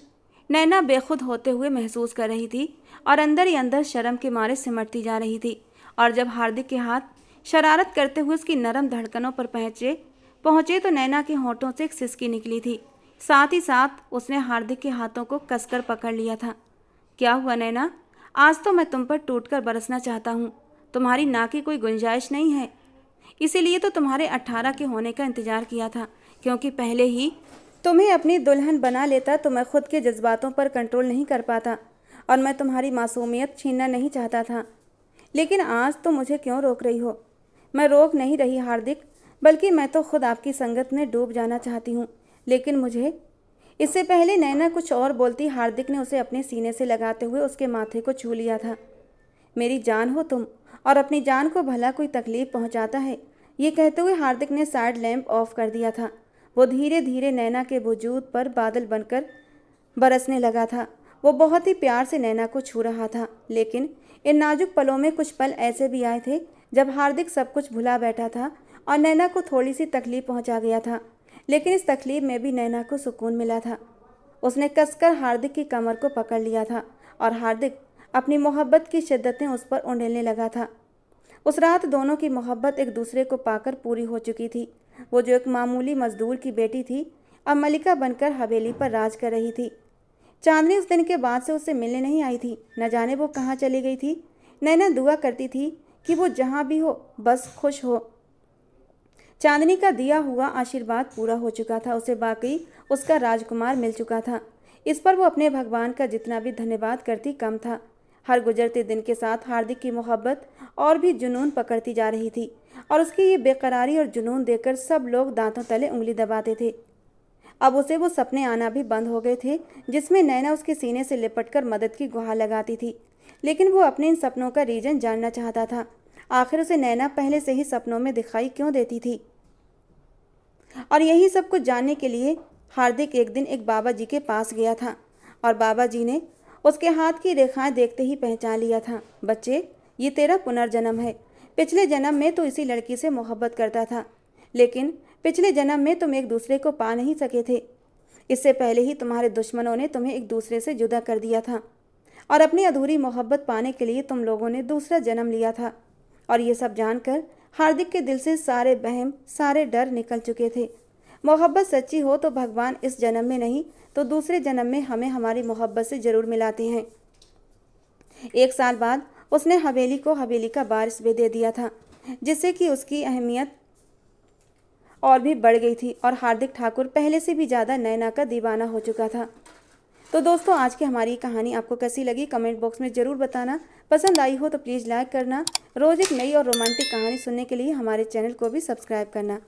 नैना बेखुद होते हुए महसूस कर रही थी और अंदर ही अंदर शर्म के मारे सिमटती जा रही थी। और जब हार्दिक के हाथ शरारत करते हुए उसकी नरम धड़कनों पर पहुंचे तो नैना के होंठों से एक सिसकी निकली थी। साथ ही साथ उसने हार्दिक के हाथों को कसकर पकड़ लिया था। क्या हुआ नैना, आज तो मैं तुम पर टूटकर बरसना चाहता हूँ। तुम्हारी ना की कोई गुंजाइश नहीं है, इसीलिए तो तुम्हारे 18 के होने का इंतजार किया था, क्योंकि पहले ही तुम्हें अपनी दुल्हन बना लेता तो मैं खुद के जज्बातों पर कंट्रोल नहीं कर पाता और मैं तुम्हारी मासूमियत छीनना नहीं चाहता था। लेकिन आज तो मुझे क्यों रोक रही हो? मैं रोक नहीं रही हार्दिक, बल्कि मैं तो खुद आपकी संगत में डूब जाना चाहती हूँ। लेकिन मुझे इससे पहले नैना कुछ और बोलती, हार्दिक ने उसे अपने सीने से लगाते हुए उसके माथे को छू लिया था। मेरी जान हो तुम, और अपनी जान को भला कोई तकलीफ पहुंचाता है? ये कहते हुए हार्दिक ने साइड लैंप ऑफ कर दिया था। वो धीरे धीरे नैना के वजूद पर बादल बनकर बरसने लगा था। वो बहुत ही प्यार से नैना को छू रहा था, लेकिन इन नाजुक पलों में कुछ पल ऐसे भी आए थे जब हार्दिक सब कुछ भुला बैठा था और नैना को थोड़ी सी तकलीफ पहुंचा गया था। लेकिन इस तकलीफ में भी नैना को सुकून मिला था। उसने कसकर हार्दिक की कमर को पकड़ लिया था और हार्दिक अपनी मोहब्बत की शिद्दतें उस पर उंडेलने लगा था। उस रात दोनों की मोहब्बत एक दूसरे को पाकर पूरी हो चुकी थी। वो जो एक मामूली मजदूर की बेटी थी, अब मलिका बनकर हवेली पर राज कर रही थी। चांदनी उस दिन के बाद से उससे मिलने नहीं आई थी। न जाने वो कहाँ चली गई थी। नैना दुआ करती थी कि वो जहाँ भी हो बस खुश हो। चांदनी का दिया हुआ आशीर्वाद पूरा हो चुका था। उसे बाकी उसका राजकुमार मिल चुका था। इस पर वो अपने भगवान का जितना भी धन्यवाद करती कम था। हर गुजरते दिन के साथ हार्दिक की मोहब्बत और भी जुनून पकड़ती जा रही थी और उसकी ये बेकरारी और जुनून देखकर सब लोग दांतों तले उंगली दबाते थे। अब उसे वो सपने आना भी बंद हो गए थे जिसमें नैना उसके सीने से लिपटकर मदद की गुहार लगाती थी। लेकिन वो अपने इन सपनों का रीजन जानना चाहता था। आखिर उसे नैना पहले से ही सपनों में दिखाई क्यों देती थी? और यही सब कुछ जानने के लिए हार्दिक एक दिन एक बाबा जी के पास गया था और बाबा जी ने उसके हाथ की रेखाएं देखते ही पहचान लिया था। बच्चे, ये तेरा पुनर्जन्म है। पिछले जन्म में तो इसी लड़की से मोहब्बत करता था, लेकिन पिछले जन्म में तुम एक दूसरे को पा नहीं सके थे। इससे पहले ही तुम्हारे दुश्मनों ने तुम्हें एक दूसरे से जुदा कर दिया था और अपनी अधूरी मोहब्बत पाने के लिए तुम लोगों ने दूसरा जन्म लिया था। और ये सब जानकर हार्दिक के दिल से सारे वहम, सारे डर निकल चुके थे। मोहब्बत सच्ची हो तो भगवान इस जन्म में नहीं तो दूसरे जन्म में हमें हमारी मोहब्बत से ज़रूर मिलाते हैं। 1 साल बाद उसने हवेली को हवेली का वारिस भी दे दिया था, जिससे कि उसकी अहमियत और भी बढ़ गई थी और हार्दिक ठाकुर पहले से भी ज़्यादा नैना का दीवाना हो चुका था। तो दोस्तों, आज की हमारी कहानी आपको कैसी लगी कमेंट बॉक्स में ज़रूर बताना। पसंद आई हो तो प्लीज़ लाइक करना। रोज़ एक नई और रोमांटिक कहानी सुनने के लिए हमारे चैनल को भी सब्सक्राइब करना।